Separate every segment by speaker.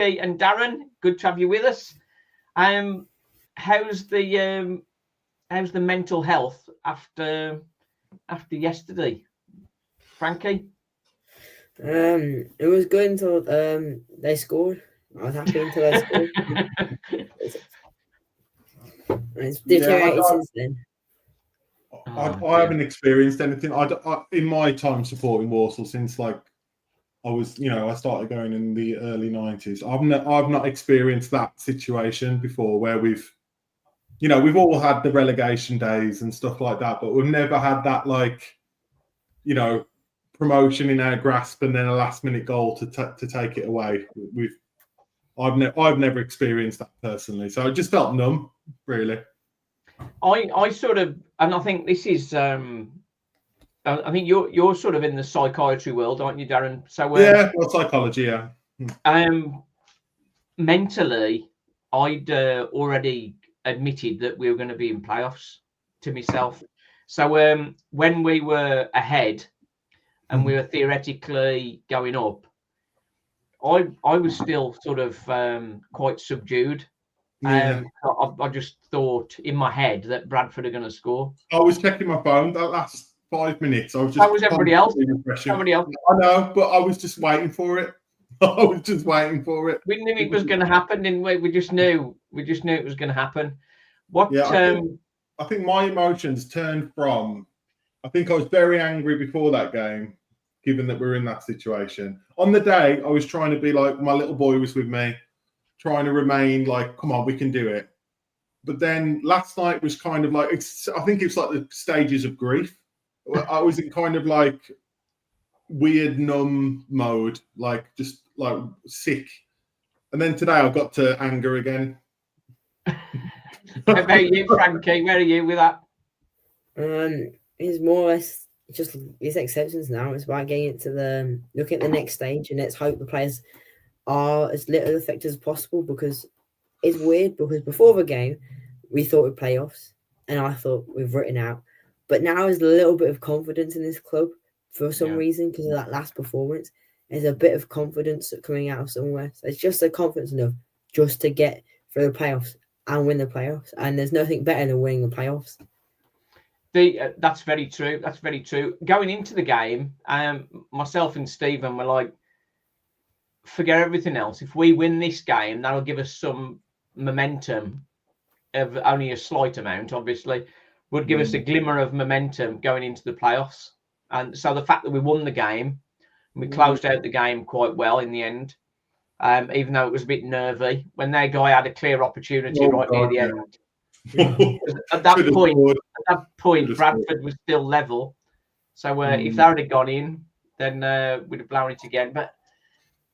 Speaker 1: and Darren, good to have you with us. How's the mental health after yesterday, Frankie?
Speaker 2: It was good until they scored. I was happy until they scored. It's deteriorated since then.
Speaker 3: I haven't experienced anything. I in my time supporting Walsall since I started going in the early 90s. I've not experienced that situation before where we've all had the relegation days and stuff like that, but we've never had that promotion in our grasp and then a last minute goal to take it away. I've never experienced that personally, so I just felt numb, really.
Speaker 1: I sort of, and I think this is, I think you're sort of in the psychiatry world, aren't you, Darren? So
Speaker 3: psychology, yeah.
Speaker 1: Mentally, I'd already admitted that we were going to be in playoffs to myself. So when we were ahead and we were theoretically going up, I was still sort of quite subdued. I just thought in my head that Bradford are going to score.
Speaker 3: I was checking my phone that last 5 minutes. I was just.
Speaker 1: That was everybody else.
Speaker 3: Everybody else. I know, but I was just waiting for it.
Speaker 1: We knew it was going to happen, didn't we? We just knew it was going to happen.
Speaker 3: I think my emotions turned from. I think I was very angry before that game, given that we were in that situation. On the day, I was trying to be like my little boy was with me, trying to remain like, come on, we can do it. But then last night was kind of like, I think it's like the stages of grief. I was in kind of like weird numb mode, like just like sick. And then today I got to anger again.
Speaker 1: How about you, Frankie? Where are you with that?
Speaker 2: It's more or less just it's acceptance now. It's about getting it to looking at the next stage, and let's hope the players are as little affected as possible, because it's weird because before the game we thought we'd playoffs and I thought we've written out, but now there's a little bit of confidence in this club for some reason because of that last performance. There's a bit of confidence coming out of somewhere, so it's just a confidence enough just to get through the playoffs and win the playoffs, and there's nothing better than winning the playoffs.
Speaker 1: That's very true. That's very true. Going into the game, myself and Stephen were like, forget everything else. If we win this game, that'll give us some momentum, of only a slight amount, obviously, would give us a glimmer of momentum going into the playoffs. And so the fact that we won the game, we closed out the game quite well in the end, even though it was a bit nervy when their guy had a clear opportunity near the end. At that point, Bradford was still level. So if that had gone in, then we'd have blown it again. But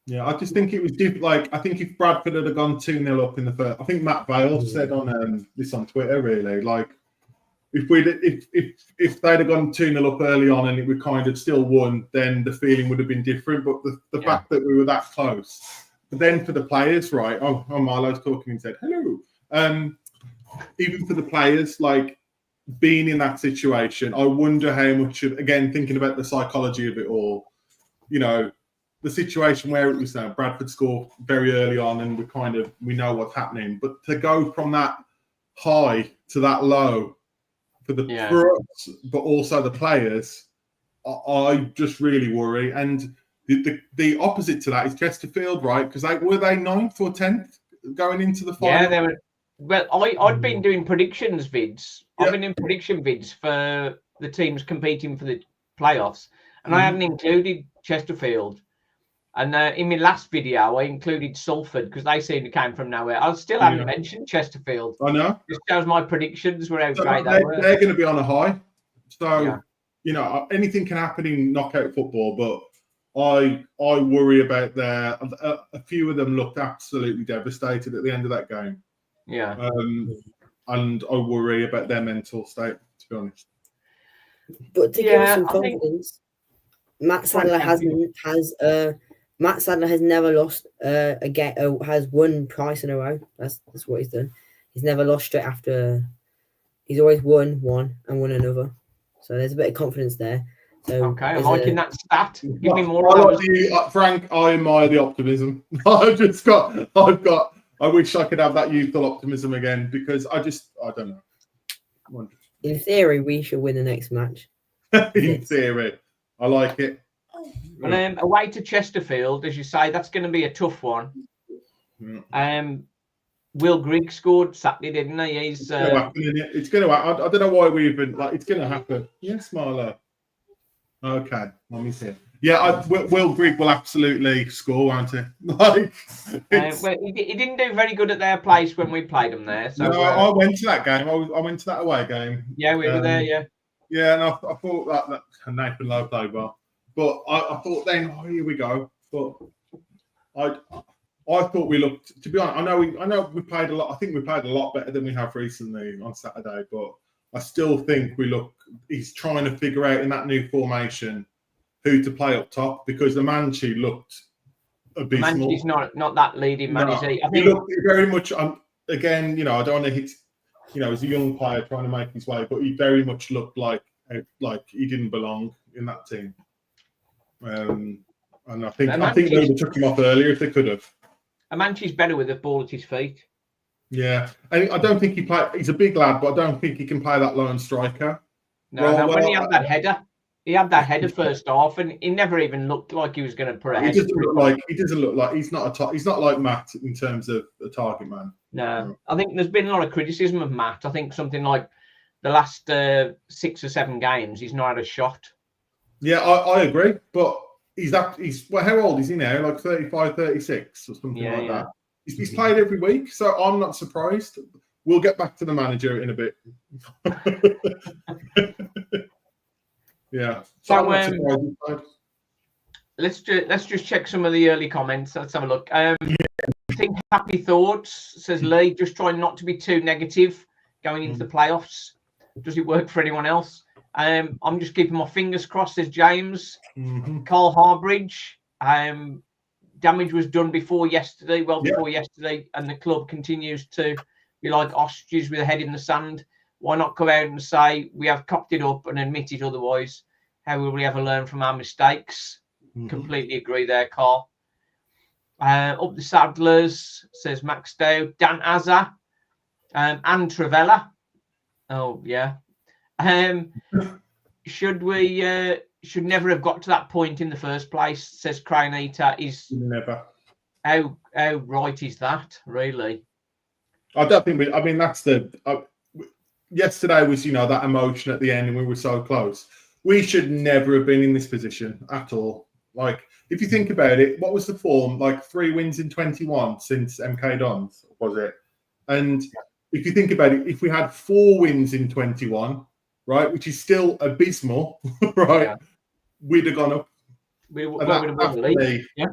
Speaker 3: yeah, I just think it was like, I think if Bradford had gone 2-0 up in the first, I think Matt Vale said on this on Twitter, really, like if they'd have gone 2-0 up early on and it would kind of still won, then the feeling would have been different. But the fact that we were that close, but then for the players, right? Oh, Marlo's talking and said hello. Even for the players, like being in that situation, I wonder how much of, again, thinking about the psychology of it all, the situation where it was Bradford scored very early on and we know what's happening, but to go from that high to that low for us, but also the players, I just really worry. And the opposite to that is Chesterfield, right? Because were they 9th or 10th going into the final?
Speaker 1: Yeah, they were. Well, I'd been doing predictions vids. I've been doing prediction vids for the teams competing for the playoffs, and I hadn't included Chesterfield. And in my last video, I included Salford because they seemed to come from nowhere. I still haven't mentioned Chesterfield.
Speaker 3: I know.
Speaker 1: Just shows my predictions were how great
Speaker 3: they
Speaker 1: were.
Speaker 3: They're going to be on a high. So, anything can happen in knockout football, but I worry about a few of them looked absolutely devastated at the end of that game.
Speaker 1: Yeah.
Speaker 3: And I worry about their mental state, to be honest.
Speaker 2: But to give us some confidence, Matt Sadler has never lost a game. Has won twice in a row. That's what he's done. He's never lost straight after. He's always won one and won another. So there's a bit of confidence there. So
Speaker 1: Okay, I'm liking that stat. Give me more
Speaker 3: I
Speaker 1: of
Speaker 3: like
Speaker 1: those.
Speaker 3: the, Frank, I admire the optimism. I wish I could have that youthful optimism again because I don't know. Come on.
Speaker 2: in theory, we should win the next match.
Speaker 3: In theory, I like it.
Speaker 1: And away to Chesterfield, as you say, that's going to be a tough one.
Speaker 3: Yeah.
Speaker 1: Will Grigg scored Saturday, didn't he? He's
Speaker 3: It's going to happen, isn't it? It's going to happen. I don't know why we even like. It's going to happen. Yes, Marlo. Okay, mommy's here. Yeah, Will Grigg will absolutely score, won't he? Like,
Speaker 1: well, he didn't do very good at their place when we played him there. So
Speaker 3: no, I went to that game. I went to that away game.
Speaker 1: yeah, we were there. Yeah.
Speaker 3: Yeah, and I thought that Nathan Lowe played well, but I thought then, oh, here we go. But I thought we looked. To be honest, I know we played a lot. I think we played a lot better than we have recently on Saturday. But I still think we look. He's trying to figure out in that new formation who to play up top because the Manchi looked abysmal.
Speaker 1: Manchi's not that leading man, is he? I think
Speaker 3: he looked very much. Again, I don't want to hit. He's a young player trying to make his way, but he very much looked like he didn't belong in that team. And I think they would have took him off earlier if they could have.
Speaker 1: Amanchi's better with the ball at his feet.
Speaker 3: Yeah, and I don't think he play. He's a big lad, but I don't think he can play that lone striker.
Speaker 1: No, when he had that header, first half, and he never even looked like he was going to put a header.
Speaker 3: He doesn't look like he's not like Matt in terms of a target man.
Speaker 1: No, I think there's been a lot of criticism of Matt. I think something like the last 6 or 7 games, he's not had a shot.
Speaker 3: Yeah, I agree, but he's how old is he now? Like 35, 36 or something like that. He's played every week, so I'm not surprised. We'll get back to the manager in a bit. Yeah.
Speaker 1: So let's just check some of the early comments. Let's have a look. I think happy thoughts, says Lee. Just trying not to be too negative going into the playoffs. Does it work for anyone else? I'm just keeping my fingers crossed, says James. Carl Harbridge. Damage was done before yesterday, before yesterday, and the club continues to be like ostriches with a head in the sand. Why not come out and say we have cocked it up and admit it otherwise? How will we ever learn from our mistakes? Completely agree there, Carl. Up the Saddlers, says Max Dow. Dan Azza and Travella. Oh, yeah. Should never have got to that point in the first place, says Crane Eater. Is
Speaker 3: never.
Speaker 1: How right is that, really?
Speaker 3: I don't think that's the... yesterday was, that emotion at the end and we were so close. We should never have been in this position at all. Like, if you think about it, what was the form? Like 3 wins in 21 since MK Dons, was it? And if you think about it, if we had 4 wins in 21, right, which is still abysmal, right, we'd have gone up.
Speaker 1: We'd have won the league. Yeah.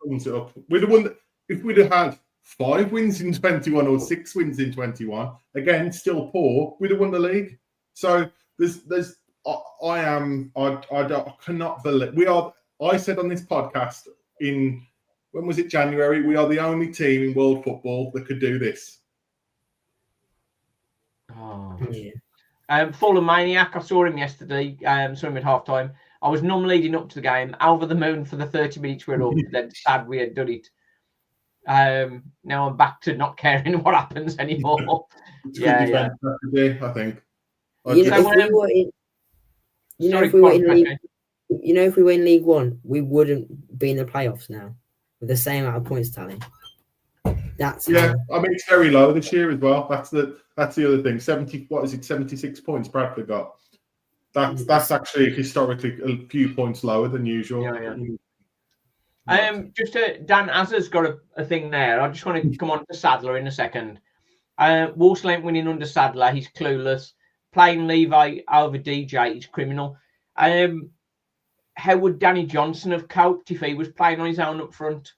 Speaker 3: Sums it up. We'd have won. If we'd have had 5 wins in 21 or 6 wins in 21, again, still poor, we'd have won the league. So I cannot believe I said on this podcast when was it, January, we are the only team in world football that could do this.
Speaker 1: Oh. Yeah. Fallen Maniac, I saw him yesterday, saw him at half-time. I was leading up to the game, over the moon for the 30 minutes we were up, then sad we had done it. Now I'm back to not caring what happens anymore.
Speaker 3: I think.
Speaker 2: If we win League One, we wouldn't be in the playoffs now with the same amount of points tally.
Speaker 3: It's very low this year as well. That's the other thing. 76 points Bradford got. That's actually historically a few points lower than usual.
Speaker 1: Dan Azza's got a thing there. I just want to come on to Sadler in a second. Walsall ain't winning under Sadler. He's clueless. Playing Levi over DJ, he's criminal. How would Danny Johnson have coped if he was playing on his own up front?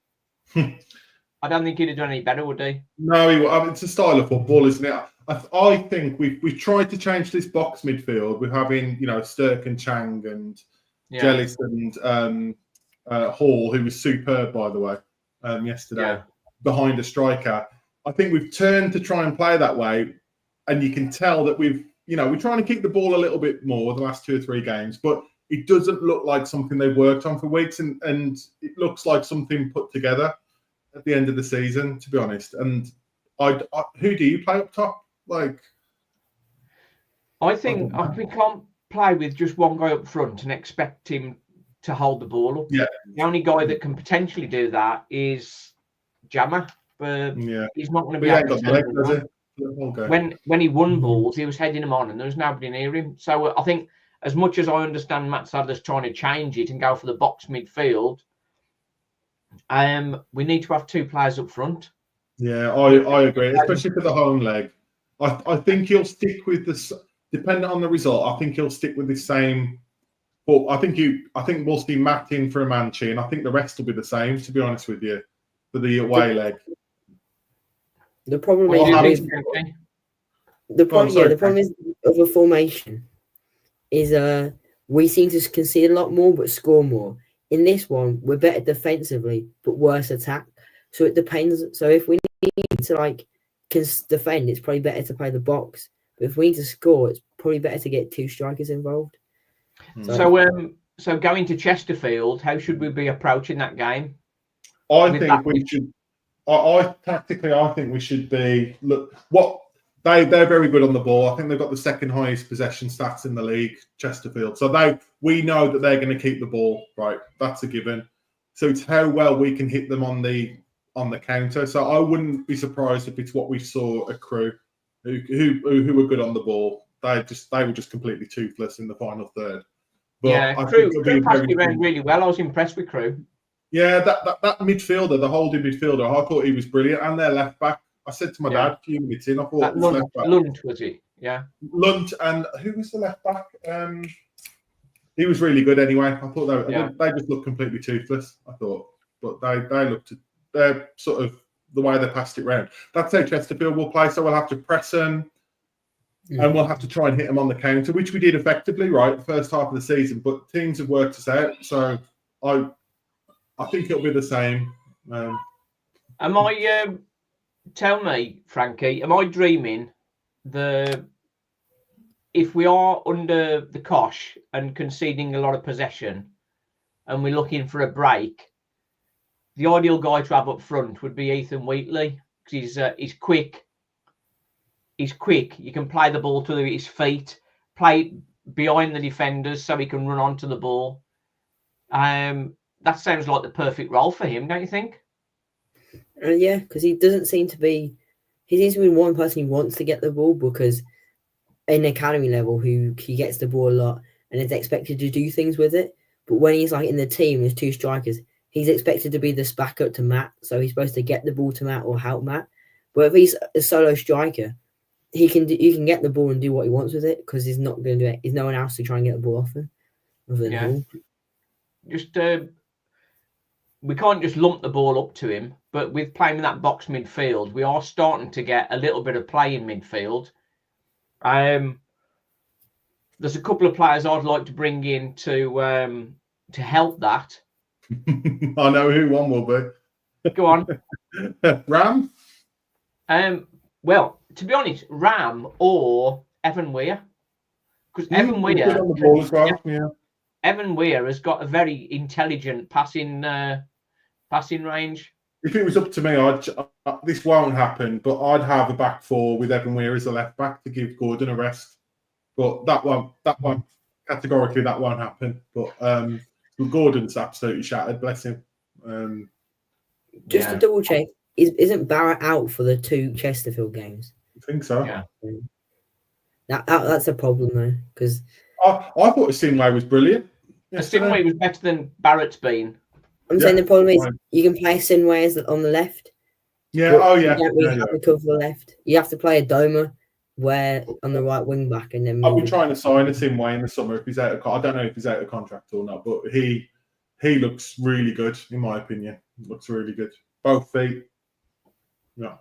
Speaker 1: I don't think he'd have done any better, would he?
Speaker 3: No, it's a style of football, isn't it? I think we've tried to change this box midfield. We're having, Sturk and Chang and Jellis and Hall, who was superb, by the way, yesterday, behind a striker. I think we've turned to try and play that way, and you can tell that we're trying to keep the ball a little bit more the last 2 or 3 games, but it doesn't look like something they've worked on for weeks, and it looks like something put together at the end of the season, to be honest. And I who do you play up top? Like,
Speaker 1: I think we can't play with just one guy up front and expect him to hold the ball up.
Speaker 3: Yeah.
Speaker 1: The only guy that can potentially do that is Jammer, but he's not going to be able to. When he won balls, he was heading them on, and there was nobody near him. So I think, as much as I understand Matt Sadler's trying to change it and go for the box midfield, we need to have 2 players up front.
Speaker 3: Yeah, I agree, especially for the home leg. I think he'll stick with this, depending on the result. I think he'll stick with the same. But I think we'll see Matt in for a Manchi, and I think the rest will be the same. To be honest with you, for the away leg.
Speaker 2: The problem is the problem is of a formation is we seem to concede a lot more but score more. In this one, we're better defensively but worse attack. So it depends. So if we need to defend, it's probably better to play the box. But if we need to score, it's probably better to get 2 strikers involved.
Speaker 1: So going to Chesterfield, how should we be approaching that game?
Speaker 3: I think we should. Tactically, I think we should be. Look, they're very good on the ball. I think they've got the second highest possession stats in the league, Chesterfield. So we know that they're going to keep the ball, right? That's a given. So it's how well we can hit them on the counter. So I wouldn't be surprised if it's what we saw at Crewe, who were good on the ball. They were just completely toothless in the final third. But
Speaker 1: Crewe passed it around really well. I was impressed with Crewe.
Speaker 3: Yeah, that midfielder, the holding midfielder, I thought he was brilliant. And their left back, I said to my dad a few minutes in, I thought
Speaker 1: Lunt, was he? Yeah.
Speaker 3: Lunt, and who was the left back? He was really good anyway. I thought they just looked completely toothless, I thought. But they're sort of the way they passed it round. That's how Chesterfield will play, so we'll have to press them and we'll have to try and hit them on the counter, which we did effectively, right, the first half of the season. But teams have worked us out, so I think it'll be the same.
Speaker 1: Tell me, Frankie, am I dreaming if we are under the cosh and conceding a lot of possession and we're looking for a break, the ideal guy to have up front would be Ethan Wheatley, because he's quick. He's quick. You can play the ball to his feet, play behind the defenders so he can run onto the ball. That sounds like the perfect role for him, don't you think?
Speaker 2: Yeah, because he seems to be one person who wants to get the ball, because in academy level, he gets the ball a lot and is expected to do things with it. But when he's in the team, there's 2 strikers, he's expected to be this backup to Matt, so he's supposed to get the ball to Matt or help Matt. But if he's a solo striker, he can get the ball and do what he wants with it, because he's not going to do it. There's no one else to try and get the ball off him. Other than him.
Speaker 1: Just we can't just lump the ball up to him, but with playing in that box midfield, we are starting to get a little bit of play in midfield. There's a couple of players I'd like to bring in to help that.
Speaker 3: I know who one will be.
Speaker 1: Go on.
Speaker 3: Ram?
Speaker 1: Well, to be honest, Ram or Evan Weir. Because Evan Weir
Speaker 3: on the ball as well,
Speaker 1: Evan Weir has got a very intelligent passing range.
Speaker 3: If it was up to me, this won't happen, but I'd have a back 4 with Evan Weir as a left back to give Gordon a rest. But that won't categorically, that won't happen. But Gordon's absolutely shattered, bless him.
Speaker 2: Just to double check, isn't Barrett out for the 2 Chesterfield games?
Speaker 3: I think so.
Speaker 1: Yeah.
Speaker 2: That's a problem though, because
Speaker 3: I thought Sinway was brilliant.
Speaker 1: Sinway was better than Barrett's been.
Speaker 2: I'm saying the problem is you can play Sinway on the left.
Speaker 3: Yeah.
Speaker 2: You can't really have to cover the left. You have to play a Doma on the right wing back, and then
Speaker 3: I'll be trying to sign a Sinway in the summer if he's out of. I don't know if he's out of contract or not, but he looks really good in my opinion. Looks really good, both feet. Yeah.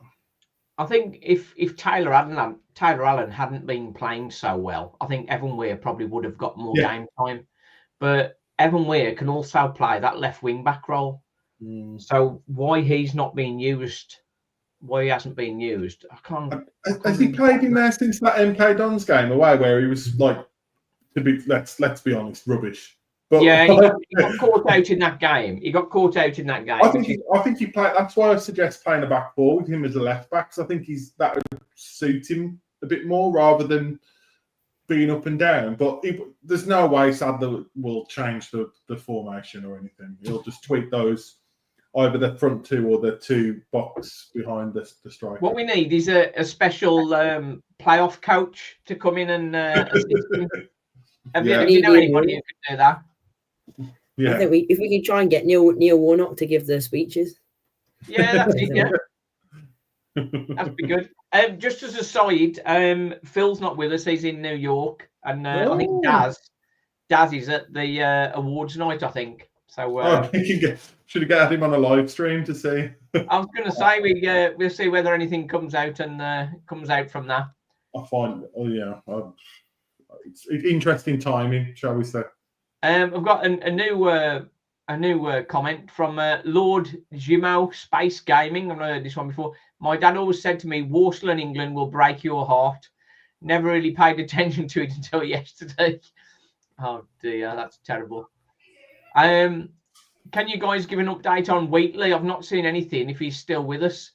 Speaker 1: I think if Tyler Allen hadn't been playing so well, I think Evan Weir probably would have got more game time. But Evan Weir can also play that left wing back role. So why he's not being used, why he hasn't been used, I can't.
Speaker 3: Has he played in there since that MK Dons game away where he was let's be honest, rubbish. But
Speaker 1: yeah, he got caught out in that game.
Speaker 3: I think he played. That's why I suggest playing a back four with him as a left back. Because I think that would suit him a bit more rather than being up and down. But there's no way Sadler will change the formation or anything. He'll just tweak those, either the front two or the two box behind the striker.
Speaker 1: What we need is a special playoff coach to come in and assist him. Have you know anybody who could do that?
Speaker 2: Yeah. I think if we can try and get Neil Warnock to give the speeches.
Speaker 1: Yeah, that's it. Yeah, that'd be good. Just as a side, Phil's not with us. He's in New York, and I think Daz is at the awards night. I think so.
Speaker 3: Should have got him on a live stream to see.
Speaker 1: I was going to say we'll see whether anything comes out from that.
Speaker 3: I find, it's interesting timing, shall we say?
Speaker 1: I've got a new comment from Lord Jimo Space Gaming. I've not heard this one before. My dad always said to me, "Walsall and England will break your heart." Never really paid attention to it until yesterday. Oh dear, that's terrible. Can you guys give an update on Wheatley? I've not seen anything. If he's still with us,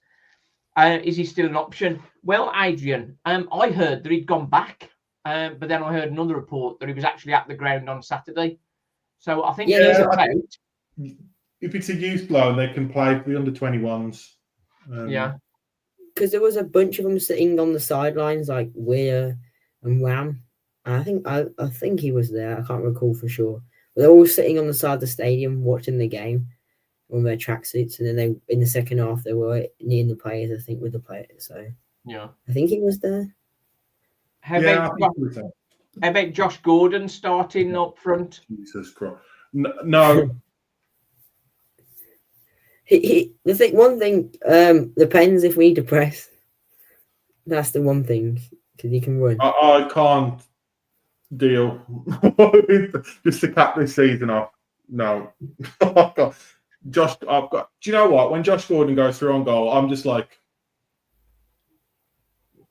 Speaker 1: is he still an option? Well, Adrian, I heard that he'd gone back. But then I heard another report that he was actually at the ground on Saturday. So I think he's about.
Speaker 3: If it's a youth loan, they can play for the under-21s.
Speaker 1: Yeah.
Speaker 2: Because there was a bunch of them sitting on the sidelines, like Weir and Wham. And I think he was there. I can't recall for sure. But they're all sitting on the side of the stadium watching the game on their tracksuits. And then in the second half, they were near the players, I think, with the players. So
Speaker 1: yeah,
Speaker 2: I think he was there.
Speaker 1: How about Josh Gordon starting up front?
Speaker 3: Jesus Christ. No.
Speaker 2: One thing depends if we need to press. That's the one thing, because he can run.
Speaker 3: I can't deal just to cap this season off. No. Do you know what? When Josh Gordon goes through on goal, I'm just like,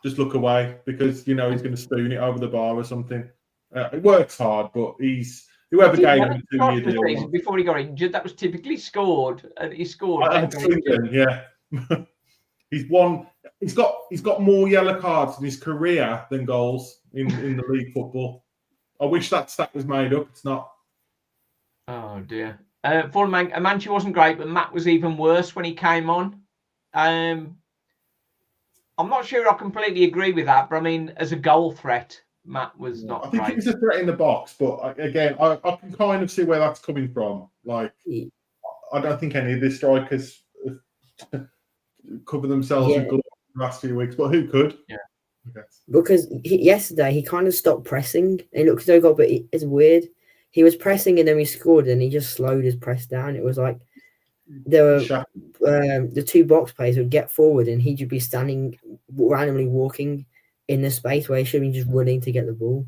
Speaker 3: just look away, because he's going to spoon it over the bar or something. It works hard, but whoever gave him a 2-year deal
Speaker 1: before he got injured, that was typically scored. He scored.
Speaker 3: Yeah, he's got more yellow cards in his career than goals in the league football. I wish that stat was made up. It's not.
Speaker 1: Oh dear. Amanchi wasn't great, but Matt was even worse when he came on. I'm not sure I completely agree with that, but I mean, as a goal threat, Matt was not
Speaker 3: I think
Speaker 1: great.
Speaker 3: he was a threat in the box, but again, I can kind of see where that's coming from. Like, I don't think any of the strikers cover themselves with goals the last few weeks, but who could?
Speaker 1: Yeah.
Speaker 2: Because yesterday he kind of stopped pressing. It looked so good, but it's weird. He was pressing and then he scored, and he just slowed his press down. It was like the two box players would get forward and he'd just be standing randomly walking in the space where he should be just running to get the ball.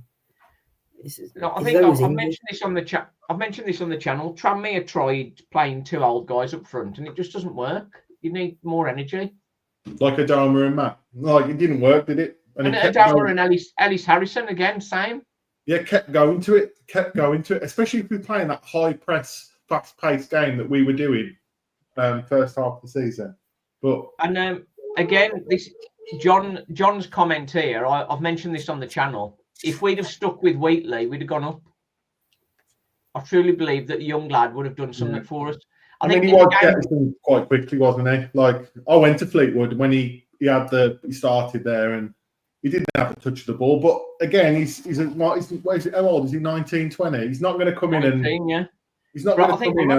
Speaker 1: I think I've mentioned this on the chat. I've mentioned this on the channel. Tranmere tried playing two old guys up front, and it just doesn't work. You need more energy.
Speaker 3: Like Adama and Matt. Like, it didn't work, did it?
Speaker 1: And Adama and Ellis Harrison again, same.
Speaker 3: Yeah, kept going to it, especially if we're playing that high press, fast paced game that we were doing first half of the season. But
Speaker 1: again, this John's comment here, I've mentioned this on the channel. If we'd have stuck with Wheatley, we'd have gone up. I truly believe that the young lad would have done something for us.
Speaker 3: I think he was getting quite quickly, wasn't he? Like, I went to Fleetwood when he started there, and he didn't have a touch of the ball. But again, how old is he? 19, 20? He's not going to come 19,
Speaker 1: in and yeah.
Speaker 3: He's not going to come in.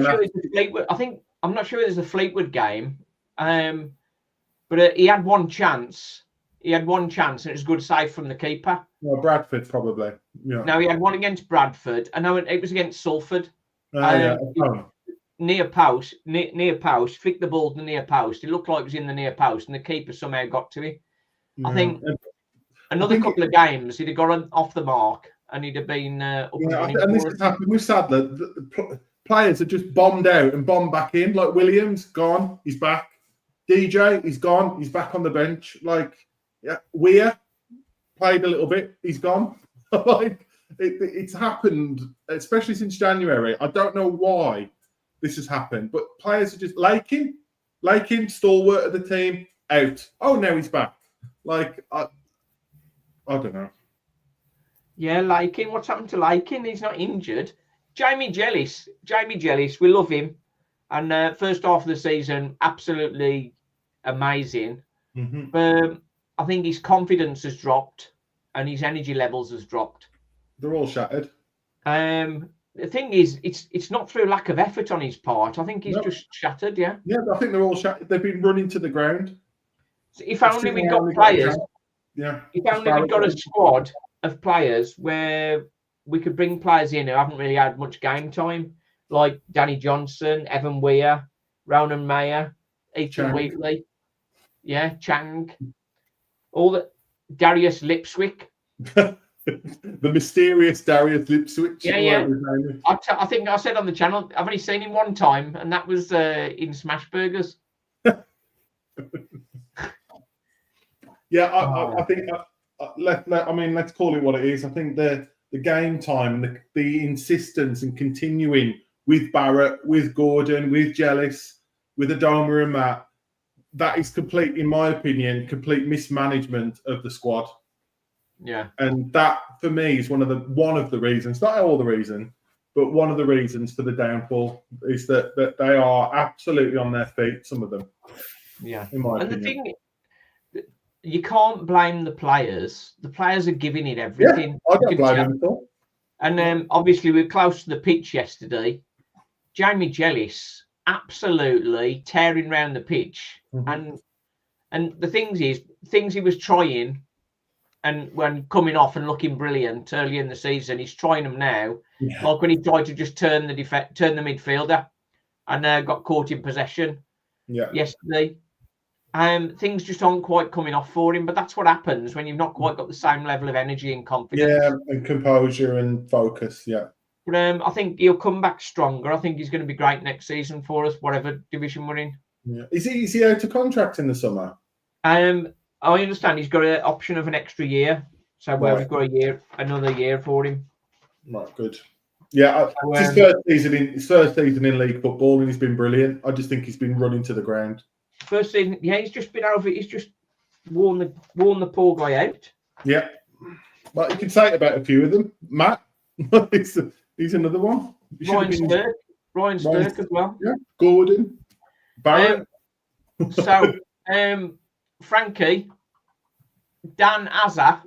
Speaker 1: I'm not sure there's a Fleetwood game, but he had one chance. And it was a good save from the keeper.
Speaker 3: Well, Bradford probably. Yeah.
Speaker 1: No, he had one against Bradford, and no, it was against Salford. Near post, flicked the ball to the near post. It looked like it was in the near post, and the keeper somehow got to it. Yeah. I think couple of games, he'd have gone off the mark, and he'd have been up and running.
Speaker 3: And this has happened with Sadler. The players are just bombed out and bombed back in. Like Williams, gone, he's back. DJ, he's gone, he's back on the bench. Like, yeah, Weir played a little bit, he's gone. Like, It's happened, especially since January. I don't know why this has happened, but players are just Lakin, stalwart of the team, out. Oh, now he's back. Like, I don't know.
Speaker 1: Yeah, Lakin. What's happened to Lakin? He's not injured. Jamie Jellis, we love him. And first half of the season, absolutely amazing.
Speaker 3: Mm-hmm.
Speaker 1: I think his confidence has dropped and his energy levels has dropped.
Speaker 3: They're all shattered.
Speaker 1: The thing is, it's not through lack of effort on his part. I think he's just shattered. Yeah.
Speaker 3: Yeah, I think they're all shattered. They've been running to the ground.
Speaker 1: So if only we got players.
Speaker 3: Yeah.
Speaker 1: If only we got a squad of players where we could bring players in who haven't really had much game time, like Danny Johnson, Evan Weir, Ronan Mayer, Ethan Wheatley, Chang, all the Darius Lipswick.
Speaker 3: The mysterious Darius Lipswick.
Speaker 1: Yeah. I think I said on the channel, I've only seen him one time, and that was in Smash Burgers.
Speaker 3: Yeah, I think. Let's call it what it is. I think the game time and the insistence and continuing with Barrett, with Gordon, with Jellis, with Adoma and Matt, that is complete, in my opinion, complete mismanagement of the squad.
Speaker 1: Yeah,
Speaker 3: and that for me is one of the reasons, not all the reason, but one of the reasons for the downfall is that they are absolutely on their feet. Some of them, in my opinion.
Speaker 1: The thing, you can't blame the players. The players are giving it everything.
Speaker 3: I don't blame them at all.
Speaker 1: And obviously, we were close to the pitch yesterday. Jamie Jellis absolutely tearing around the pitch, and the things he was trying, and when coming off and looking brilliant early in the season, he's trying them now. Yeah. Like when he tried to just turn the midfielder, and got caught in possession. Yesterday. Things just aren't quite coming off for him, but that's what happens when you've not quite got the same level of energy and confidence.
Speaker 3: Yeah, and composure and focus. Yeah.
Speaker 1: But I think he'll come back stronger. I think he's going to be great next season for us, whatever division we're in.
Speaker 3: Yeah. Is he out of contract in the summer?
Speaker 1: I understand he's got an option of an extra year, so we've got another year for him.
Speaker 3: Right, good. Yeah, it's his first season in league football, and he's been brilliant. I just think he's been running to the ground. First
Speaker 1: season, he's just been over. He's just worn the poor guy out.
Speaker 3: Yeah, well, you can say it about a few of them. Matt, he's another one.
Speaker 1: Ryan Sturck as well.
Speaker 3: Yeah, Gordon, Barrett.
Speaker 1: Frankie, Dan Azza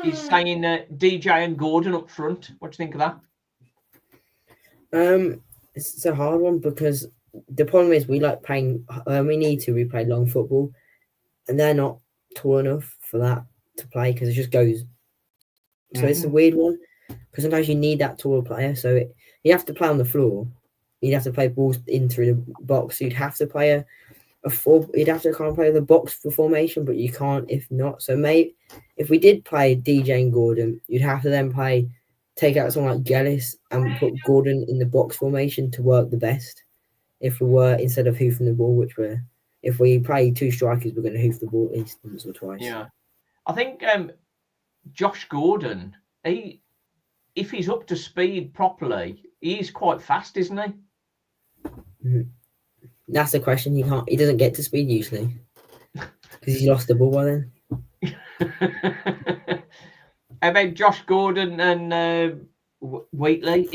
Speaker 1: is saying DJ and Gordon up front. What do you think of
Speaker 2: that? It's a hard one because the problem is we like playing. We play long football, and they're not tall enough for that to play because it just goes. So it's a weird one because sometimes you need that taller player. So you have to play on the floor. You'd have to play balls in through the box. You'd have to play you'd have to kind of play the box for formation, but you can't if not. So maybe if we did play DJ and Gordon, you'd have to then take out someone like Jellis and put Gordon in the box formation to work the best. If we were, instead of hoofing the ball, if we play two strikers, we're going to hoof the ball at least once or twice.
Speaker 1: Yeah. I think Josh Gordon, if he's up to speed properly, he's quite fast, isn't he?
Speaker 2: Mm-hmm. That's the question. He doesn't get to speed usually because he's lost the ball by then.
Speaker 1: How about Josh Gordon and Wheatley?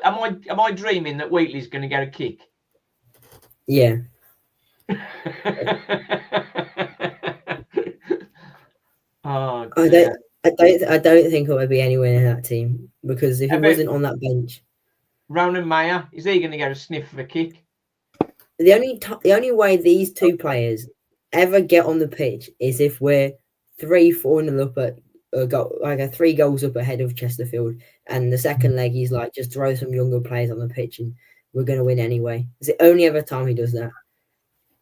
Speaker 1: Am I dreaming that Wheatley's going to get a kick?
Speaker 2: Yeah.
Speaker 1: Oh,
Speaker 2: I don't think it would be anywhere in that team because if he wasn't on that bench,
Speaker 1: Ronan Mayer, is he going to get a sniff of a kick?
Speaker 2: The only way these two players ever get on the pitch is if we're 3-4 up at 3 goals up ahead of Chesterfield, and the second leg he's like just throw some younger players on the pitch and we're going to win anyway. It's the only ever time he does that.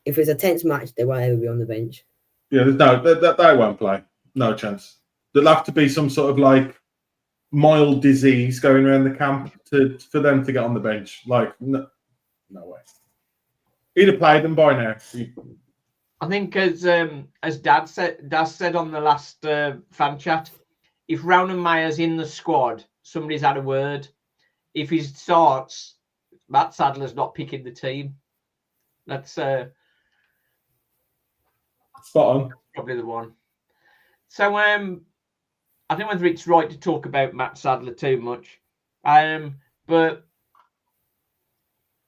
Speaker 2: If it's a tense match, they won't ever be on the bench.
Speaker 3: Yeah, they won't play. No chance. There'll have to be some sort of like mild disease going around the camp for them to get on the bench. Like, no way. He'd have played them by now.
Speaker 1: I think as Dad said on the last fan chat, if Ronan Mayer's in the squad, somebody's had a word. If he starts, Matt Sadler's not picking the team. That's
Speaker 3: spot on.
Speaker 1: Probably the one. So I don't know whether it's right to talk about Matt Sadler too much, but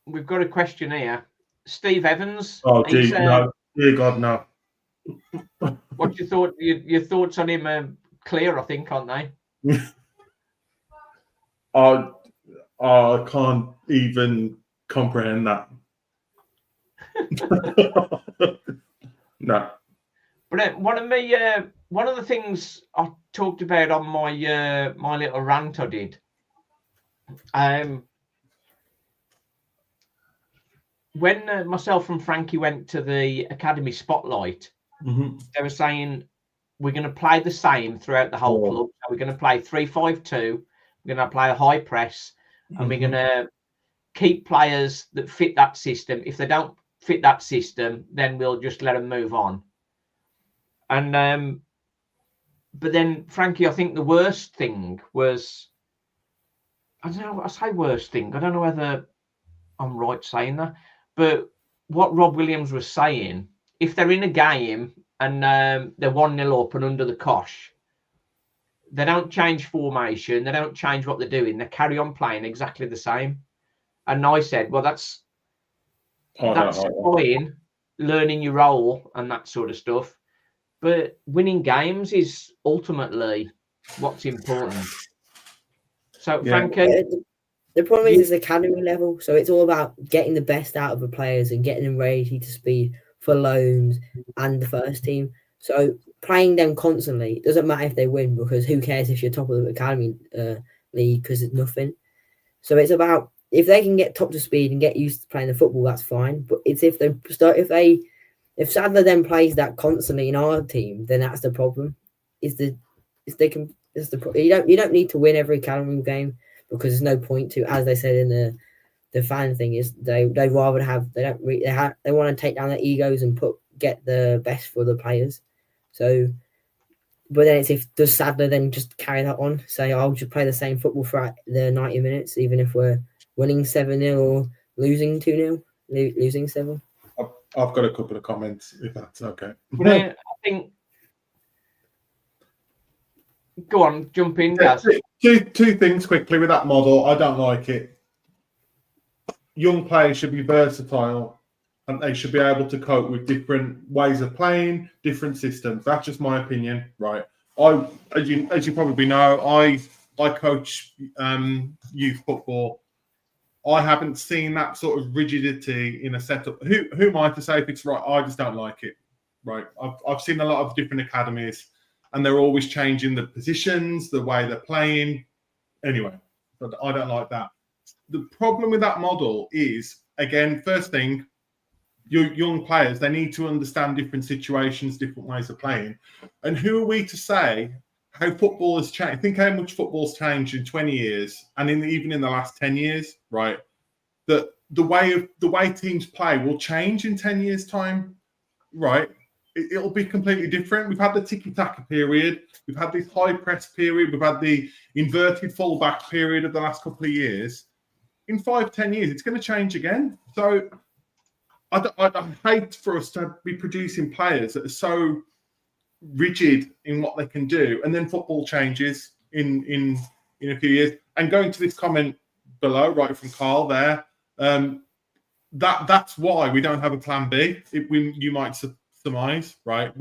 Speaker 1: we've got a question here. Steve Evans.
Speaker 3: Oh, gee, no. Dear God, no.
Speaker 1: What's your thought? Your thoughts on him are clear, I think, aren't they?
Speaker 3: I can't even comprehend that. No.
Speaker 1: But one of the things I talked about on my my little rant I did, when myself and Frankie went to the Academy Spotlight, they were saying we're going to play the same throughout the whole club. So we're going to play 3-5-2. We're going to play a high press, and we're going to keep players that fit that system. If they don't fit that system, then we'll just let them move on. And but then, Frankie, I think the worst thing was, I don't know. I say worst thing. I don't know whether I'm right saying that, but what Rob Williams was saying, if they're in a game and they're 1-0 up and under the cosh, they don't change formation, they don't change what they're doing, they carry on playing exactly the same. And I said, well, that's fine, learning your role and that sort of stuff, but winning games is ultimately what's important. So, Frankie,
Speaker 2: the problem is academy level, so it's all about getting the best out of the players and getting them ready to speed for loans and the first team. So playing them constantly doesn't matter if they win, because who cares if you're top of the academy league, because it's nothing. So it's about, if they can get top to speed and get used to playing the football, that's fine. But it's if Sadler then plays that constantly in our team, then that's the problem. You don't need to win every academy game, because there's no point to, as they said in the fan thing, is they rather have, they want to take down their egos and get the best for the players. So, but then it's, does Sadler then just carry that on, say, I'll just play the same football for the 90 minutes, even if we're winning 7-0 or losing 2-0, losing 7?
Speaker 3: I've got a couple of comments, if that's okay.
Speaker 1: I think, go on, jump in, Gaz.
Speaker 3: Two things quickly with that model. I don't like it. Young players should be versatile, and they should be able to cope with different ways of playing, different systems. That's just my opinion, right? As you probably know, I coach youth football. I haven't seen that sort of rigidity in a setup. Who am I to say if it's right? I just don't like it, right? I've seen a lot of different academies, and they're always changing the positions, the way they're playing. Anyway, but I don't like that. The problem with that model is, again, first thing, your young players, they need to understand different situations, different ways of playing. And who are we to say how football has changed? Think how much football's changed in 20 years, and even in the last 10 years, right? That the way teams play will change in 10 years' time, right? It'll be completely different. We've had the tiki-taka period. We've had this high press period. We've had the inverted fullback period of the last couple of years. In 5-10 years, it's going to change again. So I hate for us to be producing players that are so rigid in what they can do, and then football changes in a few years. And going to this comment below, right from Carl there, that's why we don't have a plan B. You might surmise, right?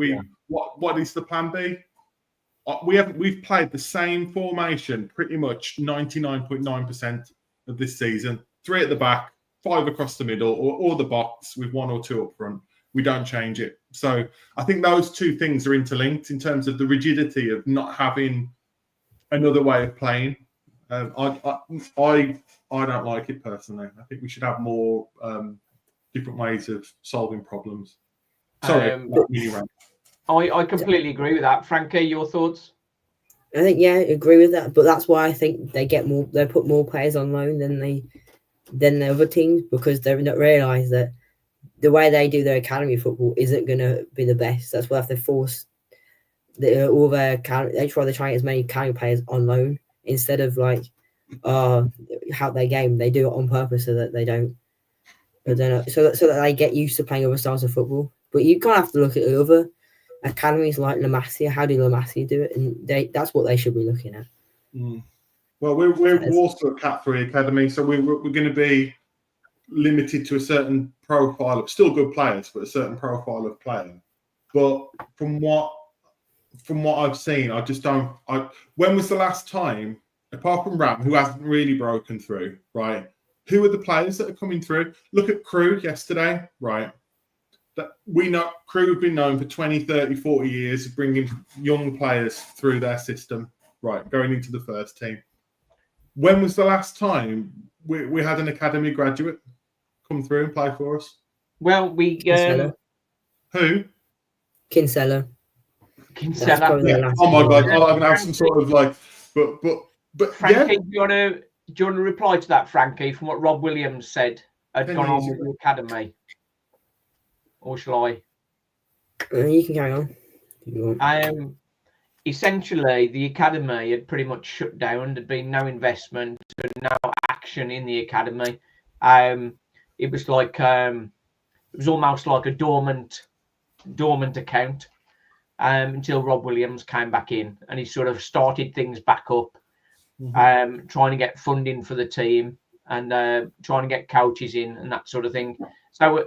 Speaker 3: What is the plan B? We've played the same formation pretty much 99.9% of this season. 3 at the back, 5 across the middle, or the box with 1 or 2 up front. We don't change it. So I think those two things are interlinked in terms of the rigidity of not having another way of playing. I don't like it personally. I think we should have more different ways of solving problems. Sorry,
Speaker 1: I completely agree with that. Frankie, your thoughts?
Speaker 2: I think, I agree with that, but that's why I think they put more players on loan than the other teams, because they don't realise that the way they do their academy football isn't going to be the best. That's why they force all their they try to try as many academy players on loan instead of like how their game. They do it on purpose so that they don't. I don't know, so that they get used to playing other styles of football. But you kind of have to look at other academies like La Masia. How do La Masia do it? And that's what they should be looking at.
Speaker 3: Well, we're also a Cat 3 academy, so we're going to be limited to a certain profile of still good players, but a certain profile of player. But from what I've seen, I just don't. When was the last time, apart from Ram, who hasn't really broken through, right? Who are the players that are coming through? Look at Crew yesterday, right? That we know Crew have been known for 20, 30, 40 years of bringing young players through their system, right? Going into the first team. When was the last time we had an academy graduate come through and play for us?
Speaker 1: Well, we
Speaker 3: who?
Speaker 2: Kinsella.
Speaker 3: Yeah. Oh my God! I'm gonna have some sort of like, but
Speaker 1: Frankie,
Speaker 3: yeah.
Speaker 1: do you want to reply to that, Frankie, from what Rob Williams said had gone on with the academy, or shall I?
Speaker 2: You can carry on.
Speaker 1: Essentially, the academy had pretty much shut down. There'd been no investment, no action in the academy. It was like it was almost like a dormant account until Rob Williams came back in, and he sort of started things back up, trying to get funding for the team and trying to get coaches in and that sort of thing. So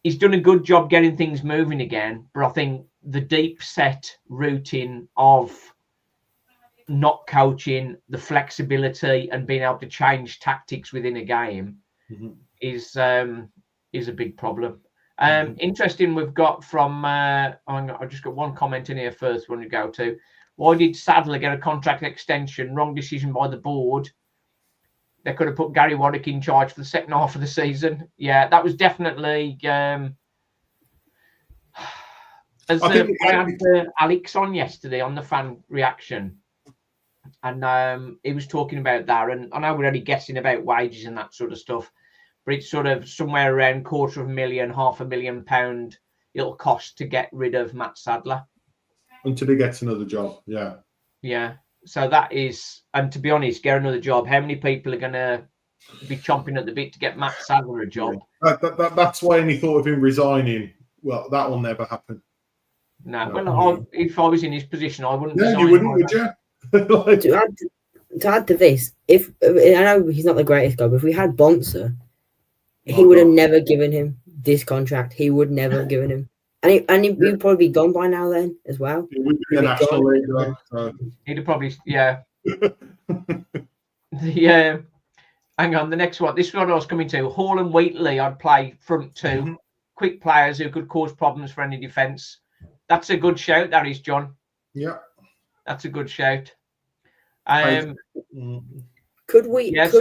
Speaker 1: he's done a good job getting things moving again, but I think the deep set routine of not coaching, the flexibility and being able to change tactics within a game is a big problem. Interesting, we've got from I've just got one comment in here first when we go to, why did Sadler get a contract extension? Wrong decision by the board. They could have put Gary Waddick in charge for the second half of the season. Yeah, that was definitely I had Alex on yesterday on the fan reaction, and he was talking about that. And I know we're only guessing about wages and that sort of stuff, but it's sort of somewhere around £250,000, £500,000 it'll cost to get rid of Matt Sadler
Speaker 3: until he gets another job. Yeah.
Speaker 1: So that is, and to be honest, get another job. How many people are going to be chomping at the bit to get Matt Sadler a job?
Speaker 3: Yeah. That's why any thought of him resigning, well, that will never happen.
Speaker 1: No. Well, if I was in his position, I wouldn't.
Speaker 3: Yeah, you wouldn't, would you?
Speaker 2: Like, to add to this, if I know he's not the greatest guy, but if we had Bonser, he would have never given him this contract. He would never have given him. And he'd probably be gone by now then as well.
Speaker 3: He would be the National League.
Speaker 1: He'd have probably, yeah. Hang on, the next one. This is what I was coming to. Hall and Wheatley, I'd play front two. Quick players who could cause problems for any defence. That's a good shout, that is, John.
Speaker 3: Yeah.
Speaker 1: That's a good shout.
Speaker 2: Could we get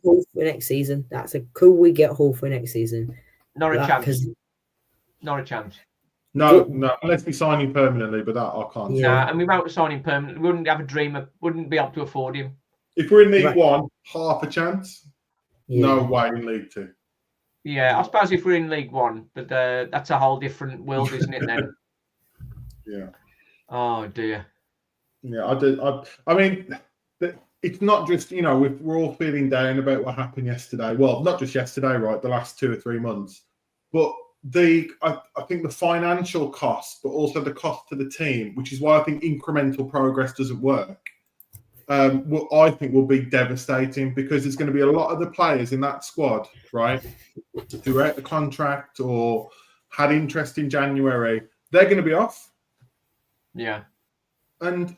Speaker 2: Hall for next season? Could we get Hall for next season?
Speaker 1: Not a chance. Not a chance.
Speaker 3: No, unless we sign him permanently, but that I can't.
Speaker 1: Yeah, and we won't sign him permanently. We wouldn't have a dream. Wouldn't be able to afford him.
Speaker 3: If we're in League One, half a chance. Yeah. No way in League Two.
Speaker 1: Yeah, I suppose if we're in League One, but that's a whole different world, isn't it? Then.
Speaker 3: Yeah.
Speaker 1: Oh dear.
Speaker 3: Yeah, I mean, it's not just we're all feeling down about what happened yesterday. Well, not just yesterday, right? The last 2 or 3 months, but. I think the financial cost, but also the cost to the team, which is why I think incremental progress doesn't work. I think will be devastating because there's going to be a lot of the players in that squad, right, who are out the contract or had interest in January. They're going to be off.
Speaker 1: Yeah,
Speaker 3: and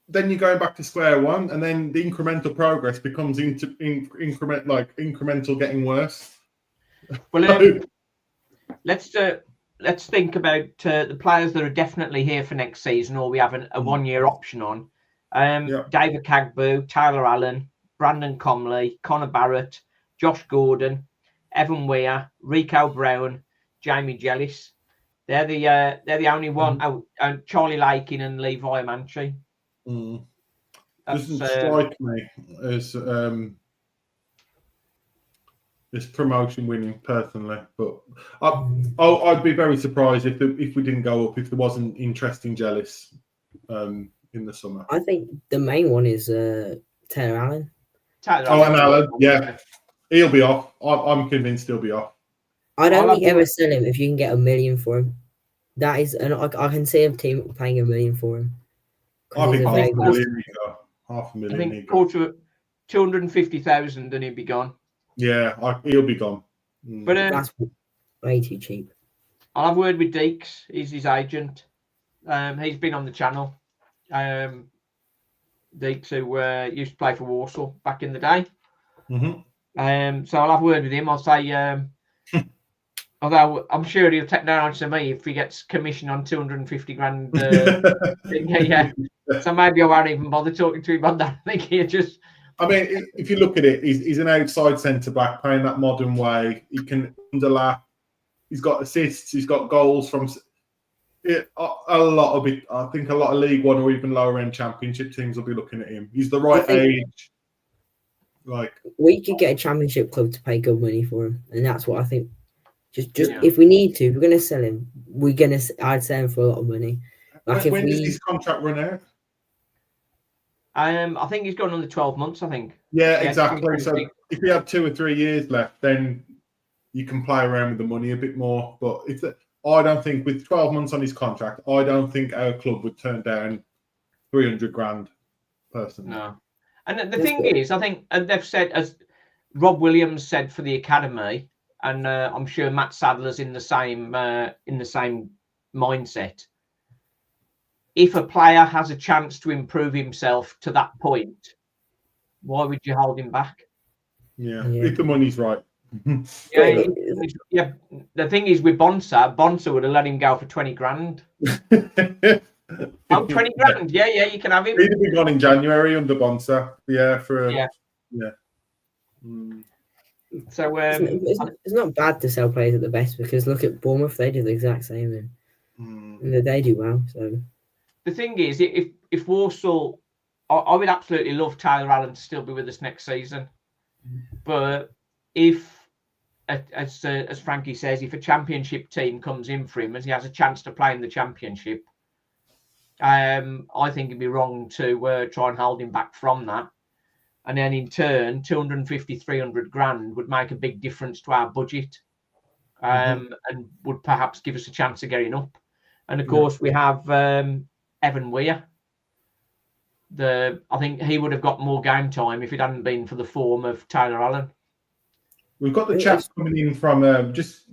Speaker 3: then you're going back to square one, and then the incremental progress becomes incremental getting worse.
Speaker 1: Well. Let's think about the players that are definitely here for next season, or we have a 1-year option on. David Cagboo, Tyler Allen, Brandon Comley, Connor Barrett, Josh Gordon, Evan Weir, Rico Brown, Jamie Jellis. They're the only one. And Charlie Lakin and Levi Manchi.
Speaker 3: Doesn't strike me as It's promotion winning personally, but I'd be very surprised if we didn't go up, if there wasn't interest in Jealous in the summer.
Speaker 2: I think the main one is Taylor Allen.
Speaker 3: And Allen, yeah, he'll be off. I'm convinced he'll be off.
Speaker 2: I'd only ever sell him if you can get $1 million for him. That is, and I can see a team paying $1 million for him.
Speaker 3: I think $500,000.
Speaker 1: I think quarter of 250,000, and he'd be gone.
Speaker 3: Yeah, he'll be gone.
Speaker 1: But
Speaker 2: that's way too cheap.
Speaker 1: I'll have a word with Deeks. He's his agent. He's been on the channel. Deeks, who used to play for Warsaw back in the day.
Speaker 3: Mm-hmm.
Speaker 1: So I'll have a word with him. I'll say, although I'm sure he'll take no answer to me if he gets commission on 250 grand. Yeah. So maybe I won't even bother talking to him on that. I think he'll just.
Speaker 3: I mean, if you look at it, he's an outside centre back playing that modern way. He can underlap. He's got assists. He's got goals from a lot of it. I think a lot of League One or even lower end Championship teams will be looking at him. He's the right age. Like
Speaker 2: we could get a Championship club to pay good money for him, and that's what I think. Just if we need to, we're gonna sell him. I'd sell him for a lot of money.
Speaker 3: Like when does his contract run out?
Speaker 1: I think he's gone on the 12 months. I think.
Speaker 3: Yeah, exactly. So if you have 2 or 3 years left, then you can play around with the money a bit more. But I don't think with 12 months on his contract, I don't think our club would turn down 300 grand personally.
Speaker 1: No. And the thing is, I think they've said, as Rob Williams said for the academy, and I'm sure Matt Sadler's in the same mindset. If a player has a chance to improve himself to that point, why would you hold him back?
Speaker 3: Yeah. If the money's right.
Speaker 1: Yeah. The thing is with Bonsa would have let him go for 20 grand. 20 grand. Yeah, you can have him.
Speaker 3: He'd have been gone in January under Bonsa. Yeah,
Speaker 1: So
Speaker 2: it's not bad to sell players at the best, because look at Bournemouth, they do the exact same, and they do well. So
Speaker 1: the thing is, if Warsaw, I would absolutely love Tyler Allen to still be with us next season, but if, as Frankie says, if a Championship team comes in for him as he has a chance to play in the Championship, I think it'd be wrong to try and hold him back from that. And then in turn, 250, 300 grand would make a big difference to our budget, and would perhaps give us a chance of getting up. And of course, we have Evan Weir. I think he would have got more game time if it hadn't been for the form of Tyler Allen.
Speaker 3: We've got the chap coming in from just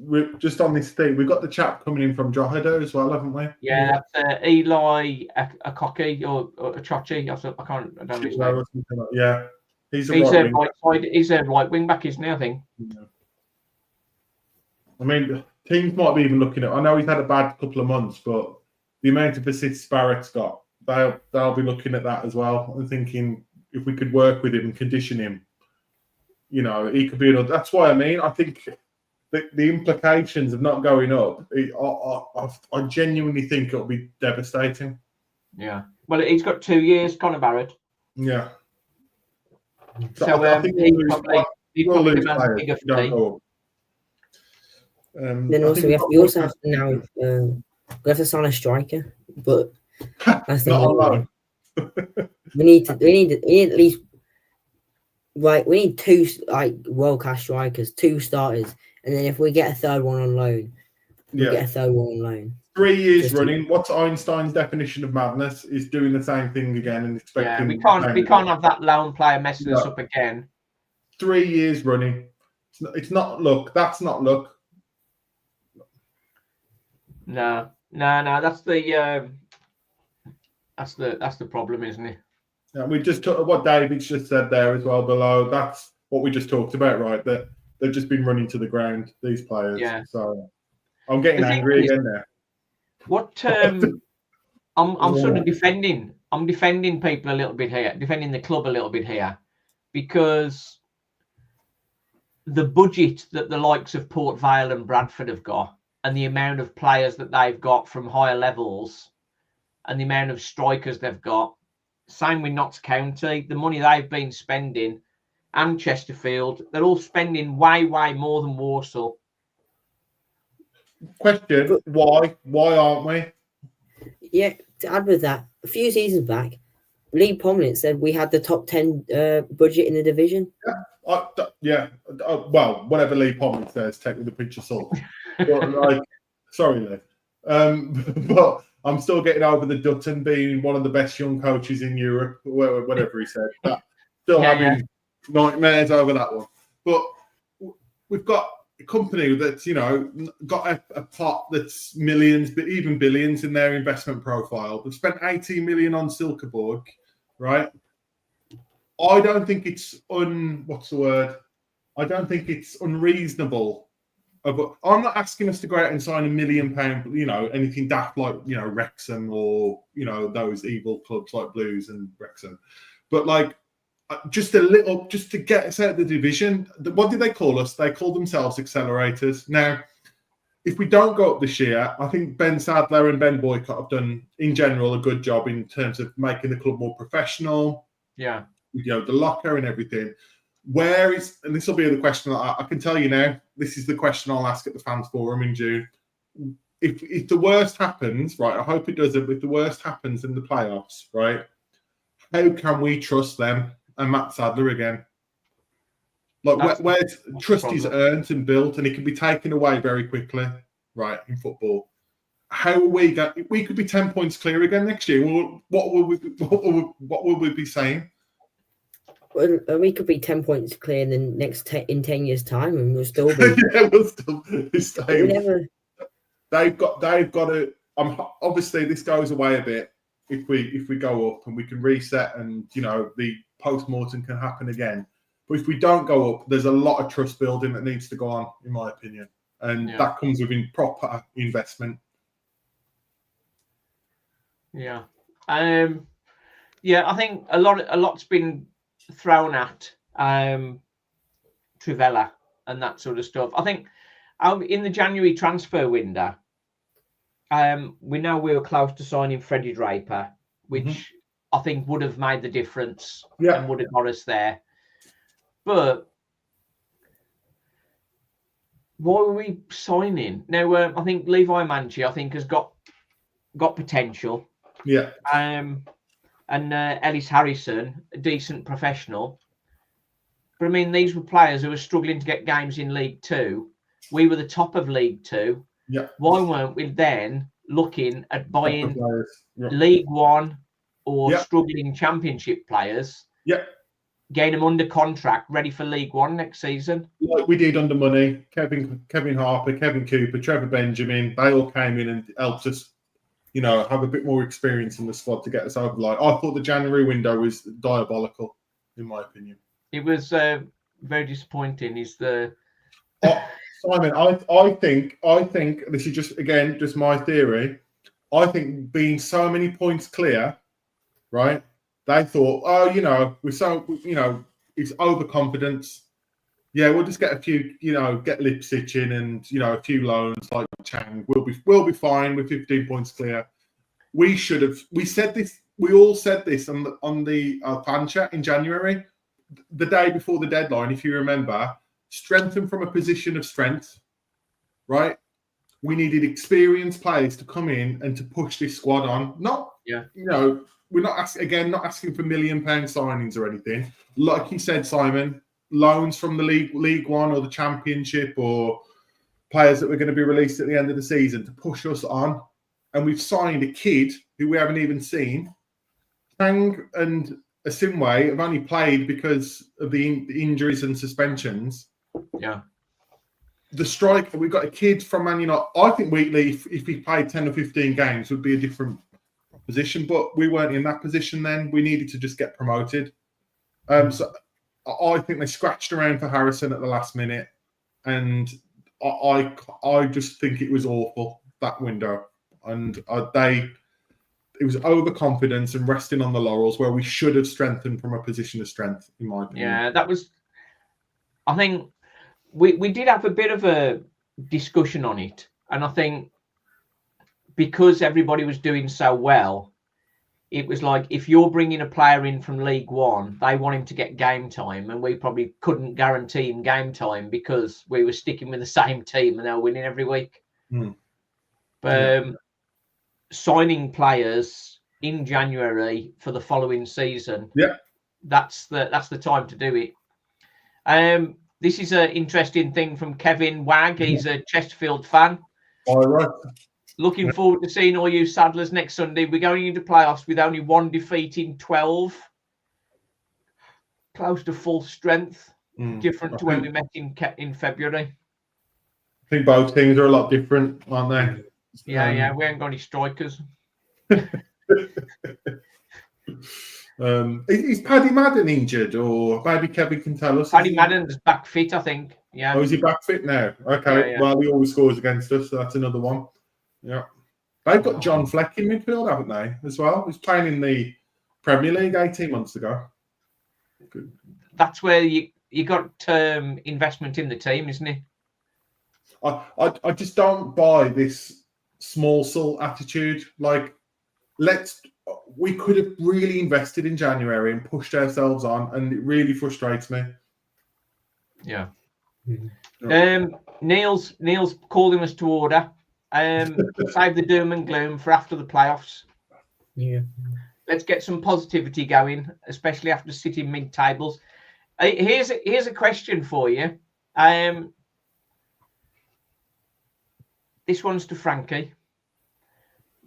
Speaker 3: on this thing. We've got the chap coming in from Drogheda as well, haven't we?
Speaker 1: Yeah, that's Eli Akoki or Achochi. I don't know his name.
Speaker 3: Yeah, he's a
Speaker 1: right side. He's a right wing back, isn't he? I think.
Speaker 3: Yeah. I mean, teams might be even looking at. I know he's had a bad couple of months, but the amount of assists Barrett's got, they'll be looking at that as well and thinking if we could work with him and condition him. You know, he could be another. That's why I think the implications of not going up, I genuinely think it'll be devastating.
Speaker 1: Yeah. Well, he's got 2 years, Conor Barrett.
Speaker 3: Yeah.
Speaker 1: So I think he probably demands a bigger fee.
Speaker 2: Then also we also have to now we have to sign a striker, but that's
Speaker 3: not alone.
Speaker 2: we need at least. Right, we need 2 world-class strikers, 2 starters, and then if we get a third one on loan, get a third one on loan.
Speaker 3: 3 years running. What's Einstein's definition of madness? Is doing the same thing again and expecting.
Speaker 1: Yeah, we can't have that lone player messing us up again.
Speaker 3: 3 years running. It's not luck. That's not luck.
Speaker 1: No. That's the problem, isn't it?
Speaker 3: Yeah, we just took what David's just said there as well below. That's what we just talked about, right? That they've just been running to the ground, these players. Yeah. So I'm getting angry again there.
Speaker 1: What I'm sort of defending. I'm defending people a little bit here, defending the club a little bit here, because the budget that the likes of Port Vale and Bradford have got, and the amount of players that they've got from higher levels, and the amount of strikers they've got. Same with Notts County. The money they've been spending and Chesterfield. They're all spending way more than Walsall.
Speaker 3: Question: Why? Why aren't we?
Speaker 2: Yeah, to add with that, a few seasons back, Lee Pomlin said we had the top 10 budget in the division.
Speaker 3: Well, whatever Lee Pomlin says, take with a pinch of salt. But sorry, Lee. But I'm still getting over the Dutton being one of the best young coaches in Europe, whatever he said. Still having nightmares over that one. But we've got a company that's, got a pot that's millions, but even billions in their investment profile. They've spent 18 million on Silkeborg, right? I don't think it's I don't think it's unreasonable. I'm not asking us to go out and sign £1 million, anything daft like, Wrexham or, those evil clubs like Blues and Wrexham. But just a little, just to get us out of the division. What did they call us? They called themselves accelerators. Now, if we don't go up this year, I think Ben Sadler and Ben Boycott have done, in general, a good job in terms of making the club more professional.
Speaker 1: Yeah.
Speaker 3: The locker and everything. And this will be the question I can tell you now, this is the question I'll ask at the fans forum in June. If the worst happens, right, I hope it doesn't, but if the worst happens in the playoffs, right, how can we trust them and Matt Sadler again? Where trust is earned and built, and it can be taken away very quickly, right, in football. How are we going? We could be 10 points clear again next year. What will we be saying?
Speaker 2: Well, we could be 10 points clear in the next in 10 years' time, and we'll still be.
Speaker 3: We'll still be staying. They've got to. Obviously, this goes away a bit if we go up and we can reset, and the post-mortem can happen again. But if we don't go up, there's a lot of trust building that needs to go on, in my opinion, and that comes with proper investment.
Speaker 1: Yeah, I think a lot's been thrown at Trivella and that sort of stuff. I think in the January transfer window, we know we were close to signing Freddie Draper, which I think would have made the difference and would have got us there. But why were we signing? Now, I think Levi Manchi, has got potential.
Speaker 3: Yeah.
Speaker 1: And Ellis Harrison, a decent professional. But I mean, these were players who were struggling to get games in League Two. We were the top of League Two.
Speaker 3: Yeah.
Speaker 1: Why weren't we then looking at buying League One or struggling Championship players?
Speaker 3: Yeah.
Speaker 1: Getting them under contract, ready for League One next season.
Speaker 3: Like we did under Money, Kevin Harper, Kevin Cooper, Trevor Benjamin, they all came in and helped us, have a bit more experience in the squad to get us over the line. I thought the January window was diabolical, in my opinion.
Speaker 1: It was very disappointing.
Speaker 3: Simon, I think this is just my theory. I think being so many points clear, right? They thought, we're so, it's overconfidence. Yeah, we'll just get a few, get Lipsitch in and, a few loans like Chang. We'll be fine with 15 points clear. We said this. We all said this on the fan chat in January, the day before the deadline. If you remember, strengthen from a position of strength, right? We needed experienced players to come in and to push this squad on. We're not asking for £1 million signings or anything. Like you said, Simon, loans from the League One or the Championship or players that were going to be released at the end of the season to push us on. And we've signed a kid who we haven't even seen. Tang and Asimwe have only played because of the injuries and suspensions.
Speaker 1: Yeah.
Speaker 3: The striker, we've got a kid from Man United. I think Wheatley, if he played 10 or 15 games, would be a different position, but we weren't in that position then. We needed to just get promoted. So I think they scratched around for Harrison at the last minute, and I just think it was awful, that window. And it was overconfidence and resting on the laurels where we should have strengthened from a position of strength, in my opinion.
Speaker 1: Yeah, that was. I think we did have a bit of a discussion on it, and I think because everybody was doing so well, it was like, if you're bringing a player in from League One, they want him to get game time, and we probably couldn't guarantee him game time because we were sticking with the same team and they were winning every week. But signing players in January for the following season, that's the time to do it. This is an interesting thing from Kevin Wag. He's a Chesterfield fan.
Speaker 3: All right.
Speaker 1: Looking forward to seeing all you Saddlers next Sunday. We're going into playoffs with only 1 defeat in 12. Close to full strength. Different to when we met in February.
Speaker 3: I think both teams are a lot different, aren't they?
Speaker 1: Yeah. We haven't got any strikers.
Speaker 3: Is Paddy Madden injured, or maybe Kevin can tell us?
Speaker 1: Paddy Madden's back fit, I think. Yeah.
Speaker 3: Oh, is he back fit now? Okay.
Speaker 1: Yeah.
Speaker 3: Well, he always scores against us, so that's another one. Yeah. They've got John Fleck in midfield, haven't they, as well? He's playing in the Premier League 18 months ago. Good.
Speaker 1: That's where you got investment in the team, isn't it?
Speaker 3: I just don't buy this small salt attitude. Like, we could have really invested in January and pushed ourselves on, and it really frustrates me.
Speaker 1: Yeah. Neil's calling us to order. Save the doom and gloom for after the playoffs.
Speaker 2: Yeah.
Speaker 1: Let's get some positivity going, especially after sitting mid-tables. Here's a question for you. This one's to Frankie.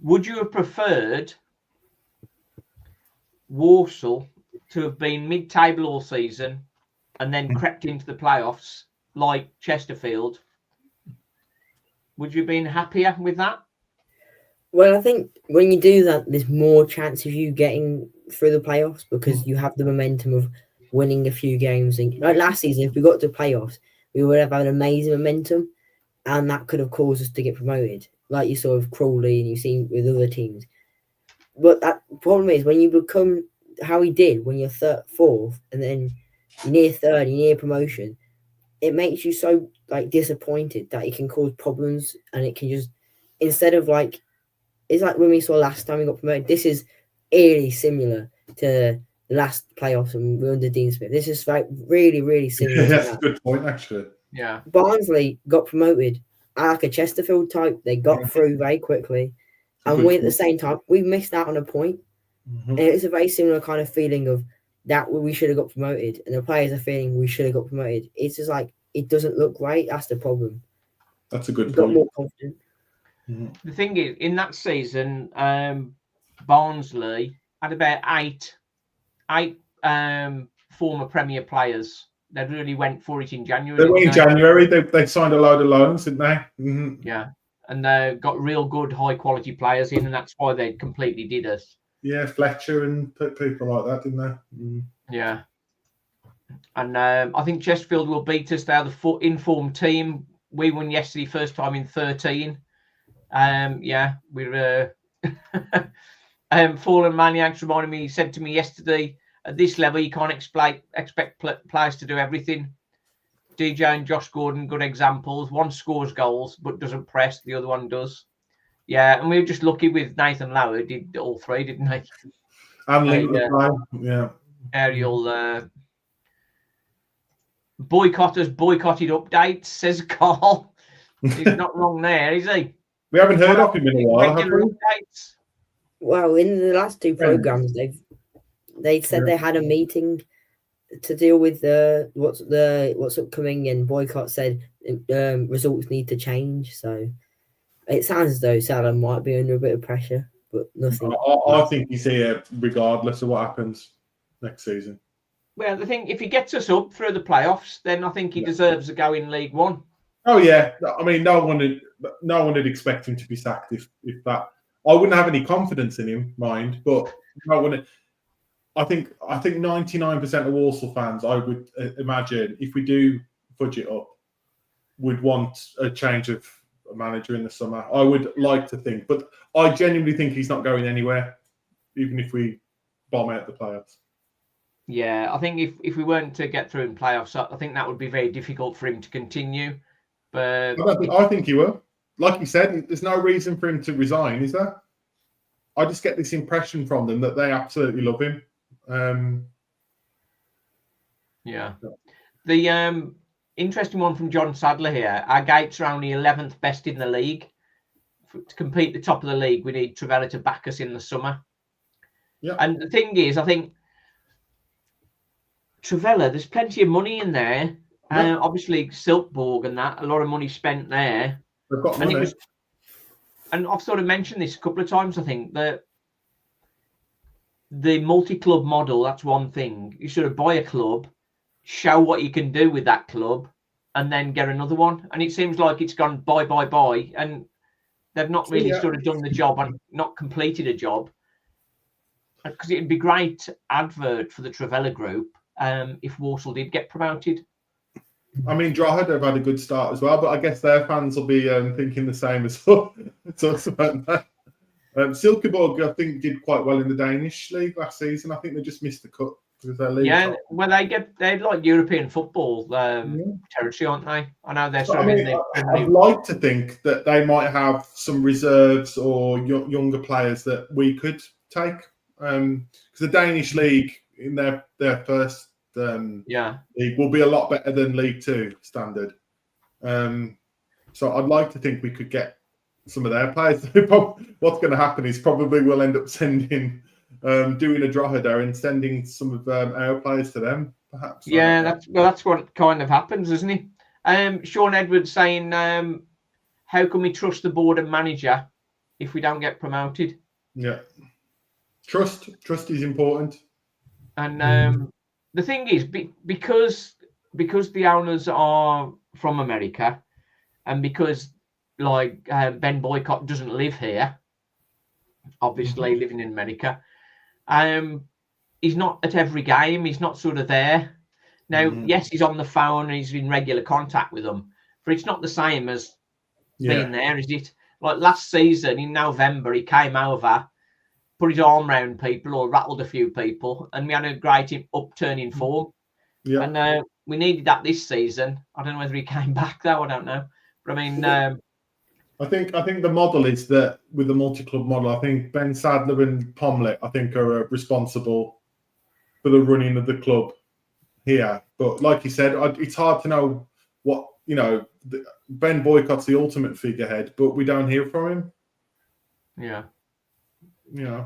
Speaker 1: Would you have preferred Walsall to have been mid-table all season and then crept into the playoffs like Chesterfield? Would you have been happier with that?
Speaker 2: Well, I think when you do that, there's more chance of you getting through the playoffs because you have the momentum of winning a few games. And like last season, if we got to playoffs, we would have had an amazing momentum, and that could have caused us to get promoted, like you saw with Crawley and you've seen with other teams. But that problem is when you become how he did when you're fourth, and then you're near third, you're near promotion. It makes you so disappointed that it can cause problems, and it can just instead of it's like when we saw last time we got promoted. This is eerily similar to the last playoffs and we're under Dean Smith. This is really, really similar.
Speaker 3: That's a good point, actually.
Speaker 1: Yeah.
Speaker 2: Barnsley got promoted like a Chesterfield type. They got through very quickly, and we at the same time we missed out on a point. And it's a very similar kind of feeling of that we should have got promoted, and the players are feeling we should have got promoted. It's just it doesn't look right. That's the problem.
Speaker 3: That's a good point.
Speaker 2: Got more confident.
Speaker 1: The thing is, in that season, Barnsley had about eight former Premier players that really went for it in January.
Speaker 3: They went in January. They signed a load of loans, didn't they?
Speaker 1: Yeah, and they got real good, high-quality players in, and that's why they completely did us.
Speaker 3: Yeah, Fletcher and people like that, didn't they?
Speaker 1: Yeah. And I think Chesterfield will beat us. They're the informed team. We won yesterday, first time in 13. We're Fallen Maniacs reminded me, he said to me yesterday, at this level, you can't expect players to do everything. DJ and Josh Gordon, good examples. One scores goals, but doesn't press. The other one does. Yeah, and we were just lucky with Nathan Lauer, did all three, didn't he?
Speaker 3: And yeah.
Speaker 1: Ariel boycotted updates, says Carl. He's not wrong there, is he?
Speaker 3: We haven't heard of him in a while, have we?
Speaker 1: Updates.
Speaker 2: Well, in the last two programs, they said they had a meeting to deal with what's upcoming, and Boycott said results need to change. So it sounds as though Salah might be under a bit of pressure, but nothing.
Speaker 3: I think he's here regardless of what happens next season.
Speaker 1: Well, the thing, if he gets us up through the playoffs, then I think he deserves a go in League One.
Speaker 3: Oh yeah, I mean, no one would expect him to be sacked if that. I wouldn't have any confidence in him, mind, but no one. I think 99% of Walsall fans, I would imagine, if we do fudge it up, would want a change of a manager in the summer. I would like to think, but I genuinely think he's not going anywhere, even if we bomb out the playoffs.
Speaker 1: Yeah, I think if we weren't to get through in playoffs, I think that would be very difficult for him to continue. But
Speaker 3: I think he will. Like you said, there's no reason for him to resign, is there? I just get this impression from them that they absolutely love him.
Speaker 1: Yeah. The interesting one from John Sadler here. Our gates are only 11th best in the league. To compete the top of the league, we need Travella to back us in the summer.
Speaker 3: Yeah.
Speaker 1: And the thing is, I think Travella, there's plenty of money in there.
Speaker 3: Yeah.
Speaker 1: Obviously, Silkeborg and that, a lot of money spent there.
Speaker 3: They've got
Speaker 1: And
Speaker 3: money.
Speaker 1: and I've sort of mentioned this a couple of times, I think, that the multi-club model, that's one thing. You sort of buy a club, show what you can do with that club, and then get another one. And it seems like it's gone buy, and they've not really sort of done the job and not completed a job. Because it'd be great advert for the Travella group if Walsall did get promoted.
Speaker 3: I mean, Drogheda have had a good start as well, but I guess their fans will be thinking the same as us about that. Silkeborg, I think, did quite well in the Danish league last season. I think they just missed the cut because their league.
Speaker 1: Yeah, well, they're like European football territory, aren't they? I know they're sort of in the.
Speaker 3: I'd like to think that they might have some reserves or younger players that we could take. Because the Danish league in their first league will be a lot better than League Two standard. So I'd like to think we could get some of their players. What's going to happen is probably we'll end up sending, doing a Drogheda and sending some of our players to them, perhaps.
Speaker 1: Yeah, that's what kind of happens, isn't it? Sean Edwards saying, how can we trust the board and manager if we don't get promoted?
Speaker 3: Yeah. Trust is important.
Speaker 1: And the thing is, because the owners are from America, and because like Ben Boycott doesn't live here, obviously living in America, he's not at every game. He's not sort of there. Now, yes, he's on the phone and he's in regular contact with them, but it's not the same as being there, is it? Like last season in November, he came over, put his arm around people or rattled a few people, and we had a great upturn in form. Yeah. And we needed that this season. I don't know whether he came back though. I don't know. But I mean,
Speaker 3: I think the model is that with the multi-club model, I think Ben Sadler and Pomlet, I think, are responsible for the running of the club here. But like you said, it's hard to know what, Ben Boycott's the ultimate figurehead, but we don't hear from him.
Speaker 1: Yeah. Yeah.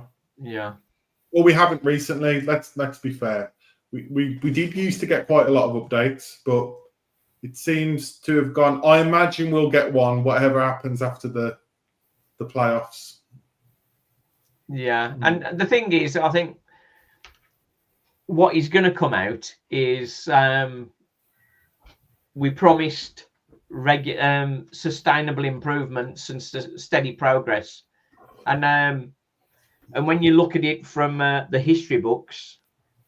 Speaker 3: Well, we haven't recently. Let's be fair. We did used to get quite a lot of updates, but it seems to have gone. I imagine we'll get one, whatever happens after the playoffs.
Speaker 1: Yeah, and the thing is, I think what is going to come out is we promised sustainable improvements and steady progress, and when you look at it from the history books,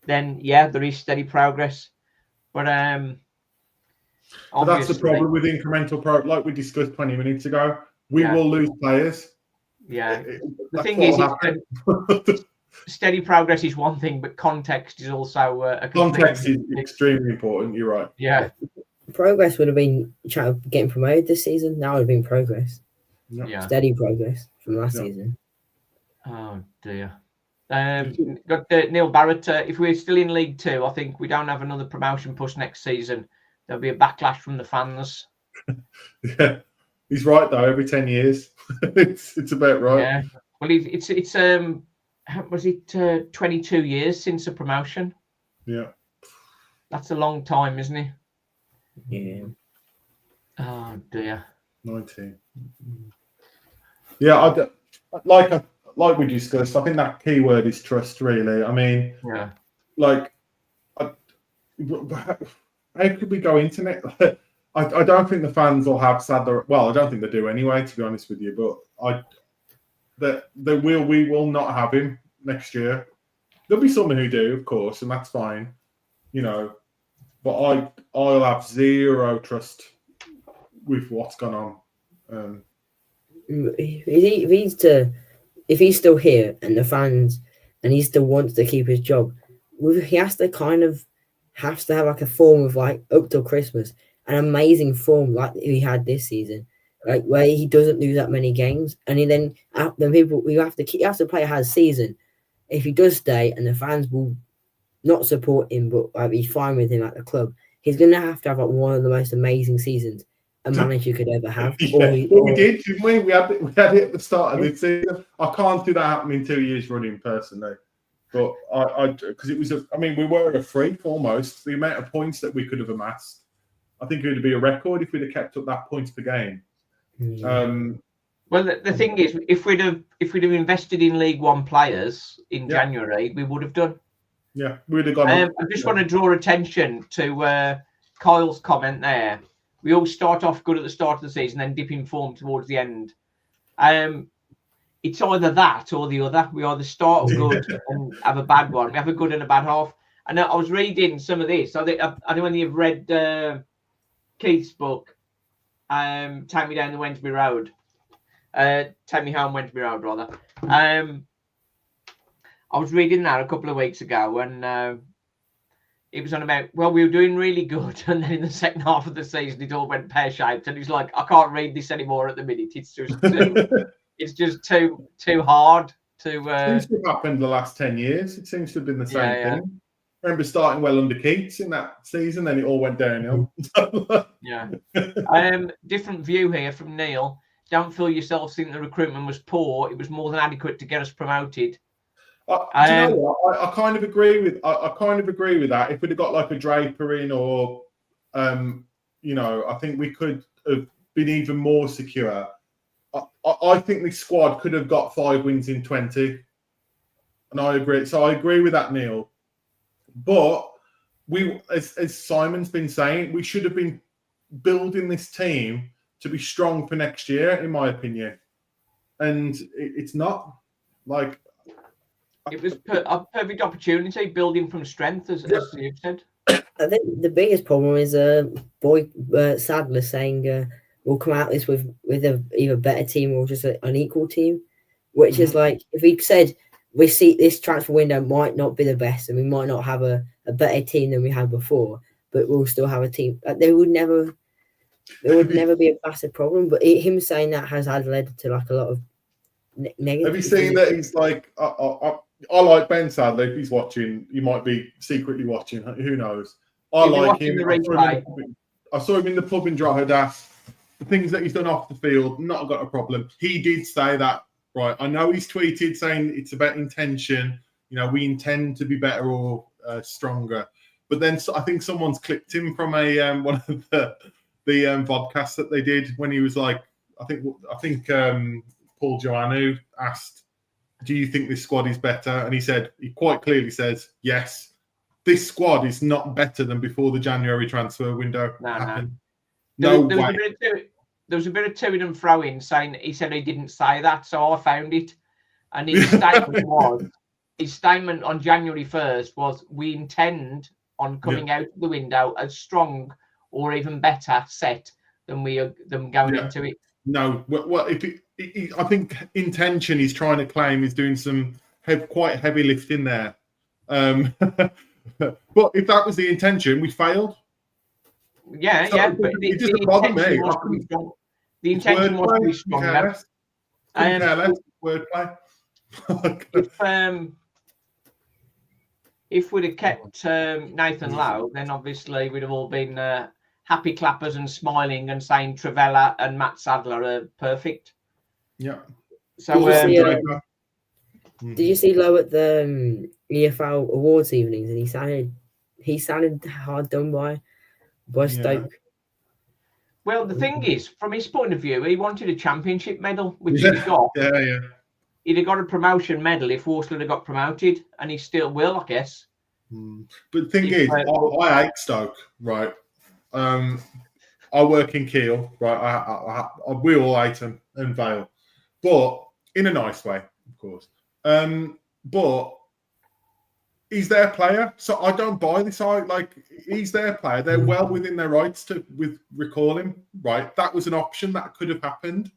Speaker 1: then there is steady progress, but
Speaker 3: that's the problem with incremental progress. Like we discussed 20 minutes ago, we will lose players.
Speaker 1: Yeah, the thing is, steady progress is one thing, but context is also a
Speaker 3: context is extremely important. You're right.
Speaker 1: Yeah,
Speaker 2: progress would have been getting promoted this season. Now would have been progress.
Speaker 1: Yeah,
Speaker 2: steady progress from last season.
Speaker 1: Oh dear. Got Neil Barrett. If we're still in League Two, I think we don't have another promotion push next season. There'll be a backlash from the fans.
Speaker 3: Yeah, he's right though. Every 10 years, it's about right.
Speaker 1: Yeah. Well, it's was it 22 years since a promotion?
Speaker 3: Yeah.
Speaker 1: That's a long time, isn't it?
Speaker 2: Yeah.
Speaker 1: Oh dear.
Speaker 3: 19. Yeah, like we discussed, I think that key word is trust, really. I mean, how could we go into it? I don't think the fans will have Sadler. Well, I don't think they do anyway, to be honest with you. But we will not have him next year. There'll be some who do, of course, and that's fine, But I'll have zero trust with what's gone on.
Speaker 2: If he's still here and the fans, and he still wants to keep his job, he has to have like a form of like up till Christmas, an amazing form like he had this season, like where he doesn't lose that many games, and then people you have to play has season. If he does stay, and the fans will not support him, but be fine with him at the club, he's going to have like one of the most amazing seasons a manager could ever have.
Speaker 3: We did, didn't we? We had it at the start of the season. I can't see that happening 2 years running personally, but because it was we were a freak almost. The amount of points that we could have amassed, I think it would be a record if we'd have kept up that points per game.
Speaker 1: Well, the thing is, if we'd have invested in League One players in January, we would have done.
Speaker 3: Yeah, we'd have gone.
Speaker 1: I just want to draw attention to Kyle's comment there. We all start off good at the start of the season, then dip in form towards the end. It's either that or the other. We either start good and have a bad one. We have a good and a bad half. And I was reading some of this. I don't know whether you've read Keith's book, Take Me Down the Wembley Road. Take Me Home Wembley Road, rather. I was reading that a couple of weeks ago, and it was on about, well, we were doing really good, and then in the second half of the season, it all went pear-shaped, and he's like, I can't read this anymore at the minute. It's just too hard to. It
Speaker 3: seems to have happened the last 10 years. It seems to have been the same thing. I remember starting well under Keats in that season, then it all went downhill.
Speaker 1: Different view here from Neil. Don't feel yourself think the recruitment was poor. It was more than adequate to get us promoted.
Speaker 3: You know what? I kind of agree with. I kind of agree with that. If we'd have got like a Draper in, or I think we could have been even more secure. I think this squad could have got 5 wins in 20, and I agree. So I agree with that, Neil. But as Simon's been saying, we should have been building this team to be strong for next year, in my opinion. And it's not like.
Speaker 1: It was a perfect opportunity, building from strength, as you've said.
Speaker 2: I think the biggest problem is Sadler saying we'll come out this with a either better team or just an equal team, which is like, if he said we see this transfer window might not be the best and we might not have a better team than we had before, but we'll still have a team. There would never be a massive problem. But him saying that has led to like a lot of negative.
Speaker 3: Have you seen that he's like, I like Ben Sadler. If he's watching, he might be secretly watching. Who knows? I like him. I saw him in the pub in Drogheda. The things that he's done off the field, not got a problem. He did say that, right? I know he's tweeted saying it's about intention. We intend to be better or stronger. But then I think someone's clipped him from a one of the podcasts that they did when he was like, I think Paul Joannou asked, do you think this squad is better? And he quite clearly says, yes, this squad is not better than before the January transfer window happened. No way.
Speaker 1: There was a bit of to and fro in saying he said he didn't say that, so I found it. And his statement on January 1st was, we intend on coming out of the window as strong or even better set than going into it.
Speaker 3: No, well, I think intention he's trying to claim is doing some quite heavy lifting there. But if that was the intention, we failed.
Speaker 1: Yeah,
Speaker 3: but it doesn't bother me.
Speaker 1: The intention was to be stronger.
Speaker 3: Wordplay.
Speaker 1: If we'd have kept Nathan Lowe, then obviously we'd have all been happy clappers and smiling and saying Travella and Matt Sadler are perfect.
Speaker 3: Yeah.
Speaker 2: So did you see Lowe at the EFL awards evenings, and he sounded hard done by Stoke.
Speaker 1: Well, the thing is, from his point of view, he wanted a championship medal, which he got. He'd have got a promotion medal if Worcester had got promoted, and he still will, I guess.
Speaker 3: But the thing is, I hate Stoke, right? I work in Kiel, right? We all hate them and Vale, but in a nice way, of course. But he's their player, so I don't buy this. He's their player. They're well within their rights to recall him, right? That was an option that could have happened.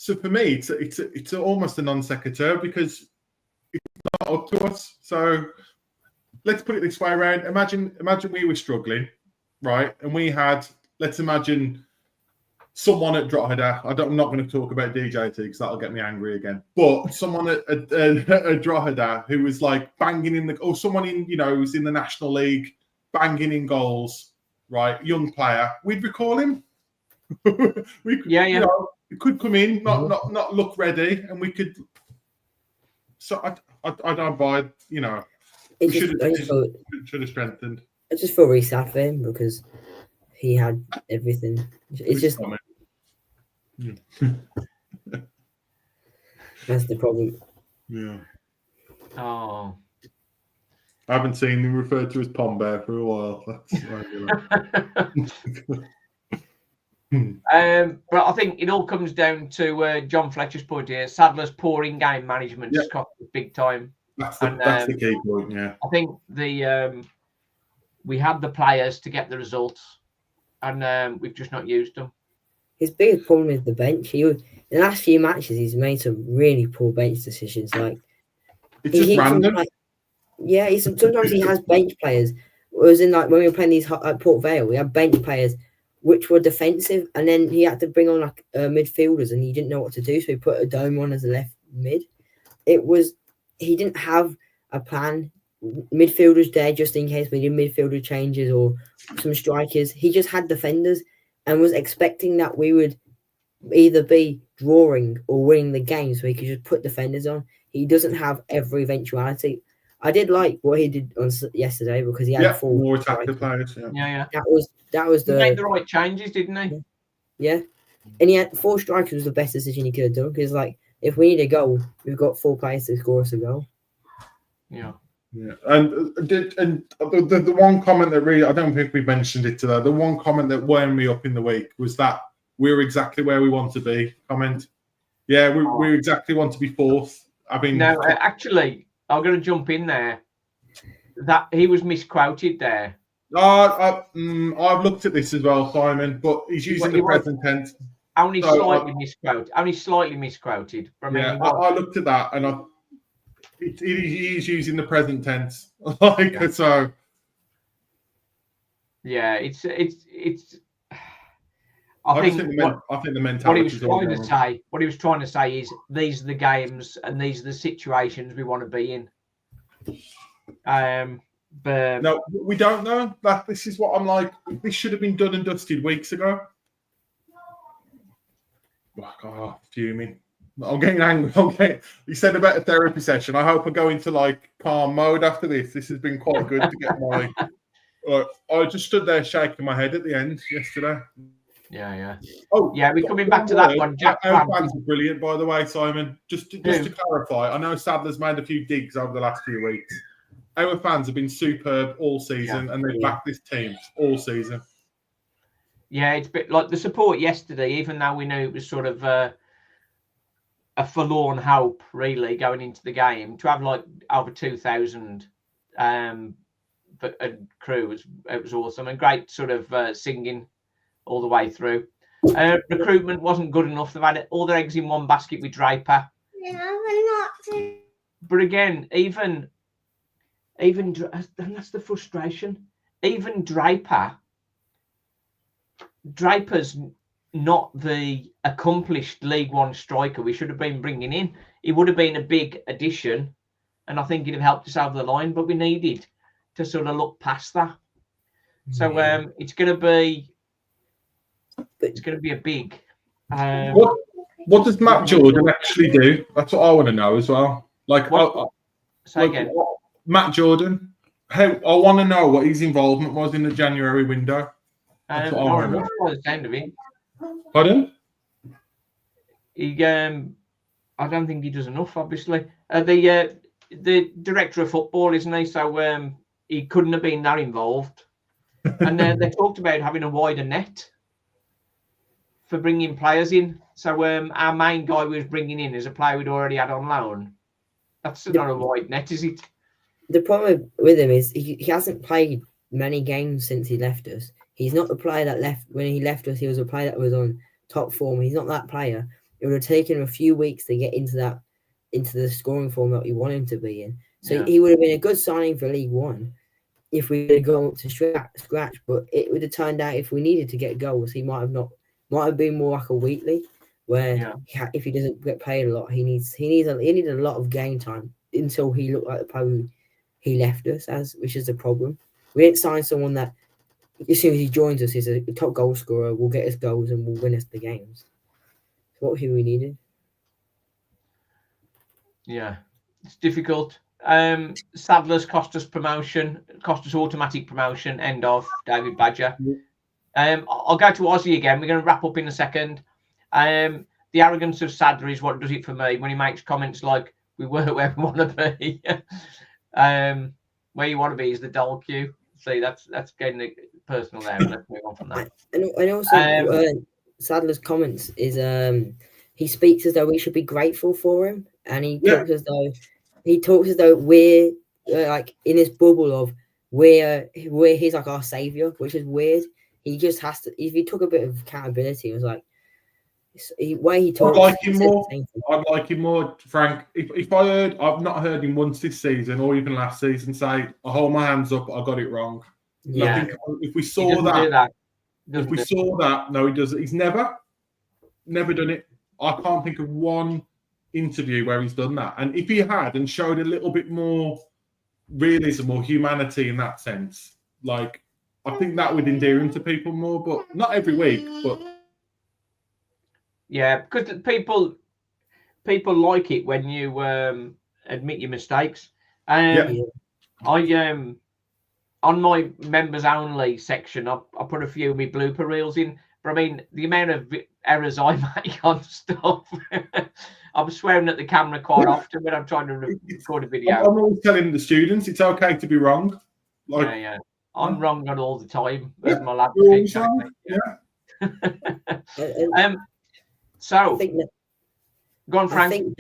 Speaker 3: So for me, it's almost a non sequitur because it's not up to us. So let's put it this way around. Imagine we were struggling, right? And we had, let's imagine, someone at Drogheda. I'm not going to talk about DJT because that'll get me angry again. But someone at Drogheda who was like banging in or someone in who's in the National League banging in goals, right? Young player, we'd recall him. We could, it could come in, not look ready, and we could. So I don't buy. We should have strengthened.
Speaker 2: I just feel really sad for him because he had everything. It's just that's the problem.
Speaker 3: Yeah.
Speaker 1: Oh.
Speaker 3: I haven't seen him referred to as Pom Bear for a while.
Speaker 1: But I think it all comes down to John Fletcher's point here. Sadler's poor in-game management has cost us big time.
Speaker 3: That's the key point. Yeah,
Speaker 1: I think we had the players to get the results, and we've just not used them.
Speaker 2: His biggest problem is the bench. In the last few matches, he's made some really poor bench decisions. Like
Speaker 3: it's just random.
Speaker 2: Sometimes he has bench players. Whereas in like when we were playing these at Port Vale, we had bench players which were defensive, and then he had to bring on like midfielders, and he didn't know what to do, so he put a dome on as a left mid. He didn't have a plan. Midfielders there just in case we did midfielder changes or some strikers. He just had defenders and was expecting that we would either be drawing or winning the game, so he could just put defenders on. He doesn't have every eventuality. I did like what he did on yesterday because he had 4
Speaker 3: more attacking players.
Speaker 1: Yeah.
Speaker 2: That was
Speaker 1: he made the right changes, didn't he?
Speaker 2: Yeah, and he had 4 strikers was the best decision he could have done because like if we need a goal, we've got 4 players to score us a goal.
Speaker 1: Yeah.
Speaker 3: And the one comment that really I don't think we mentioned it today. The one comment that wound me up in the week was that we're exactly where we want to be. Comment. Yeah, we exactly want to be 4th. I mean,
Speaker 1: no, actually. I'm going to jump in there. That he was misquoted there.
Speaker 3: I've looked at this as well, Simon, but he's using the present tense.
Speaker 1: Only slightly misquoted. Only slightly misquoted.
Speaker 3: I looked at that and he's using the present tense. So.
Speaker 1: Yeah, it's.
Speaker 3: I think the mentality.
Speaker 1: What he was trying to say is these are the games and these are the situations we want to be in. But
Speaker 3: no, we don't know. This is what I'm like. This should have been done and dusted weeks ago. Oh, fuming. I'm getting angry. You said about a therapy session. I hope I go into like calm mode after this. This has been quite good to get my. I just stood there shaking my head at the end yesterday.
Speaker 1: Yeah.
Speaker 3: Oh,
Speaker 1: yeah. We're coming back to that one. Jack
Speaker 3: our fans are brilliant, by the way, Simon. Just to clarify, I know Sadler's made a few digs over the last few weeks. Our fans have been superb all season, and they've backed this team all season.
Speaker 1: Yeah, it's a bit like the support yesterday, even though we knew it was sort of a forlorn hope, really, going into the game. To have like over 2,000 crew it was awesome and great sort of singing all the way through. Recruitment wasn't good enough. They've had all their eggs in one basket with Draper. But again, even and that's the frustration. Even Draper's not the accomplished League One striker we should have been bringing in. He would have been a big addition, and I think he'd have helped us over the line. But we needed to sort of look past that. So it's going to be a big.
Speaker 3: What does Matt Jordan actually do? That's what I want to know as well.
Speaker 1: Again.
Speaker 3: Matt Jordan. I want to know what his involvement was in the January window. That's what I want to know.
Speaker 1: By the sound of it.
Speaker 3: Pardon?
Speaker 1: I don't think he does enough. Obviously, the director of football, isn't he? So he couldn't have been that involved. And they talked about having a wider net for bringing players in. So our main guy we was bringing in is a player we'd already had on loan. That's not a wide net, is it?
Speaker 2: The problem with him is he hasn't played many games since he left us. He's not the player that left when he left us. He was a player that was on top form. He's not that player. It would have taken him a few weeks to get into the scoring form that we want him to be in. So he would have been a good signing for League One if we had gone up to scratch. But it would have turned out if we needed to get goals, he might have not might have been more like a weekly, where if he doesn't get played a lot, he needs a lot of game time until he looked like the player he left us as, which is the problem. We didn't sign someone that as soon as he joins us is a top goal scorer, will get us goals and will win us the games. What we needed.
Speaker 1: Yeah, it's difficult. Sadler's cost us automatic promotion. End of David Badger. I'll go to Ozzy again. We're going to wrap up in a second. The arrogance of Sadler is what does it for me when he makes comments like, we were where we want to be. Where you want to be is the dull queue. See, that's getting personal there. Let's move on from that.
Speaker 2: And also, Sadler's comments is he speaks as though we should be grateful for him, and he talks as though we're like in this bubble of where he's like our savior, which is weird. He just has to. If he took a bit of accountability, it was like way he talks.
Speaker 3: I'd like him more, Frank. If I've not heard him once this season or even last season say, "I hold my hands up, I got it wrong."
Speaker 2: Yeah.
Speaker 3: I think if we saw that, no, he doesn't. He's never done it. I can't think of one interview where he's done that. And if he had and showed a little bit more realism or humanity in that sense, like I think that would endear him to people more. But not every week. But
Speaker 1: yeah, because people like it when you admit your mistakes. I on my members only section, I put a few of my blooper reels in. But I mean, the amount of errors I make on stuff, I'm swearing at the camera quite often when I'm trying to record a video.
Speaker 3: I'm always telling the students it's okay to be wrong.
Speaker 1: Like, I'm wrong on all the time. As my lad so, go on, Frank.
Speaker 2: I think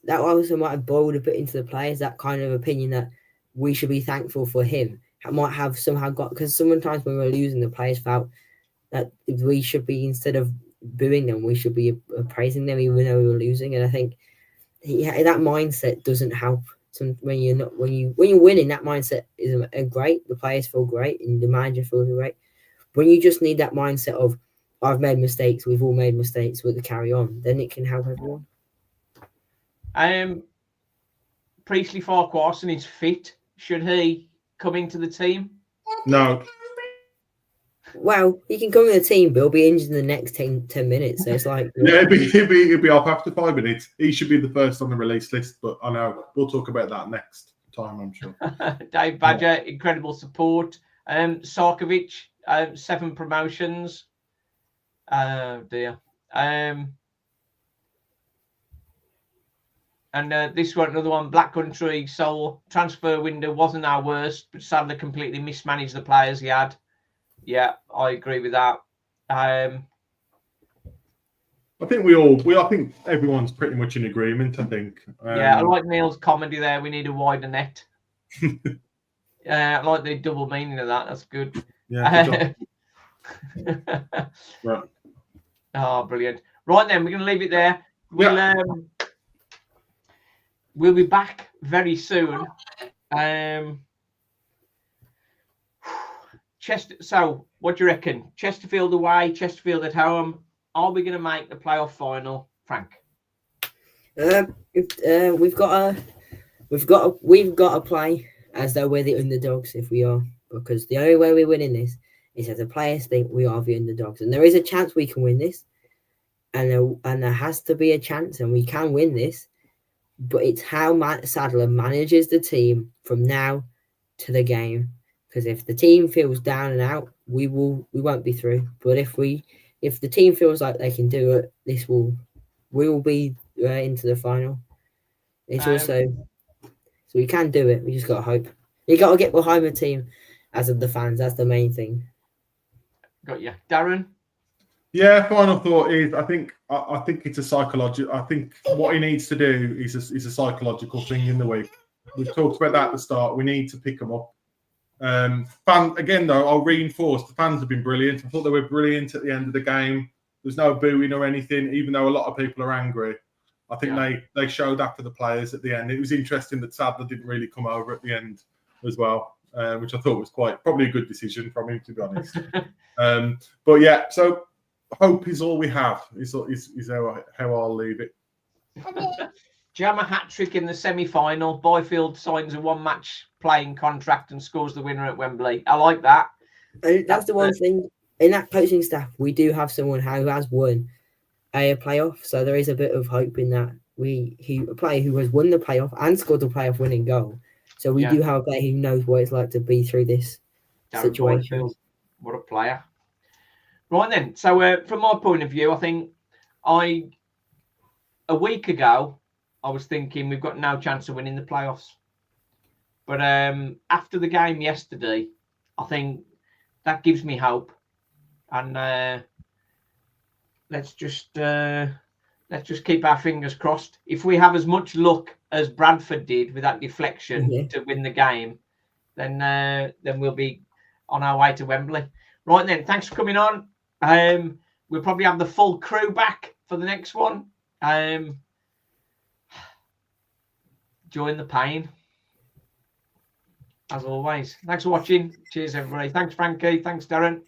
Speaker 2: that also might have boiled a bit into the players, that kind of opinion that we should be thankful for him. It might have somehow got, because sometimes when we're losing, the players felt that we should be, instead of booing them, we should be praising them even though we were losing. And I think that mindset doesn't help. When you're winning, that mindset is great. The players feel great and the manager feels great. When you just need that mindset of, I've made mistakes, we've all made mistakes, we'll carry on, then it can help everyone.
Speaker 1: Priestley Farquharson is fit. Should he come into the team?
Speaker 3: No.
Speaker 2: Well, he can come in the team, but he'll be injured in the next 10 minutes. So it's like...
Speaker 3: he'll be off after 5 minutes. He should be the first on the release list, but I know we'll talk about that next time, I'm sure.
Speaker 1: Dave Badger, incredible support. Sarkovic, 7 promotions. Oh, dear. And this one, another one, Black Country Soul. Transfer window wasn't our worst, but sadly completely mismanaged the players he had. Yeah, I agree with that.
Speaker 3: I think everyone's pretty much in agreement, I think.
Speaker 1: I like Neil's comedy there. We need a wider net. I like the double meaning of that. That's good.
Speaker 3: Yeah.
Speaker 1: Right. Oh, brilliant. Right then, we're going to leave it there. We'll be back very soon. So, what do you reckon? Chesterfield away, Chesterfield at home. Are we going to make the playoff final, Frank?
Speaker 2: We've got to play as though we're the underdogs if we are, because the only way we're winning this is as the players think we are the underdogs, and there is a chance we can win this, and there has to be a chance, and we can win this, but it's how Matt Sadler manages the team from now to the game. Because if the team feels down and out, we won't be through. But if the team feels like they can do it, we will be into the final. It's also, so we can do it. We just got to hope. You got to get behind the team as of the fans. That's the main thing.
Speaker 1: Got you, Darren.
Speaker 3: Yeah, final thought is I think it's a psychological. I think what he needs to do is a psychological thing in the week. We've talked about that at the start. We need to pick them up. Again, though, I'll reinforce the fans have been brilliant. I thought they were brilliant at the end of the game. There's no booing or anything, even though a lot of people are angry. I think they showed that for the players at the end. It was interesting that Sadler didn't really come over at the end as well, which I thought was probably a good decision from him, to be honest. But yeah, so hope is all we have. Is how I'll leave it.
Speaker 1: Jam a hat trick in the semi-final. Byfield signs a 1-match playing contract and scores the winner at Wembley. I like that.
Speaker 2: That's the one thing in that coaching staff. We do have someone who has won a playoff, so there is a bit of hope in that. A player who has won the playoff and scored the playoff winning goal. So we do have a player who knows what it's like to be through this situation.
Speaker 1: Byfield, what a player! Right then, so from my point of view, I think a week ago I was thinking we've got no chance of winning the playoffs, but after the game yesterday, I think that gives me hope, and let's just keep our fingers crossed. If we have as much luck as Bradford did with that deflection to win the game, then we'll be on our way to Wembley. Right then, thanks for coming on. We'll probably have the full crew back for the next one. Join the pain. As always. Thanks for watching. Cheers, everybody. Thanks, Frankie. Thanks, Darren.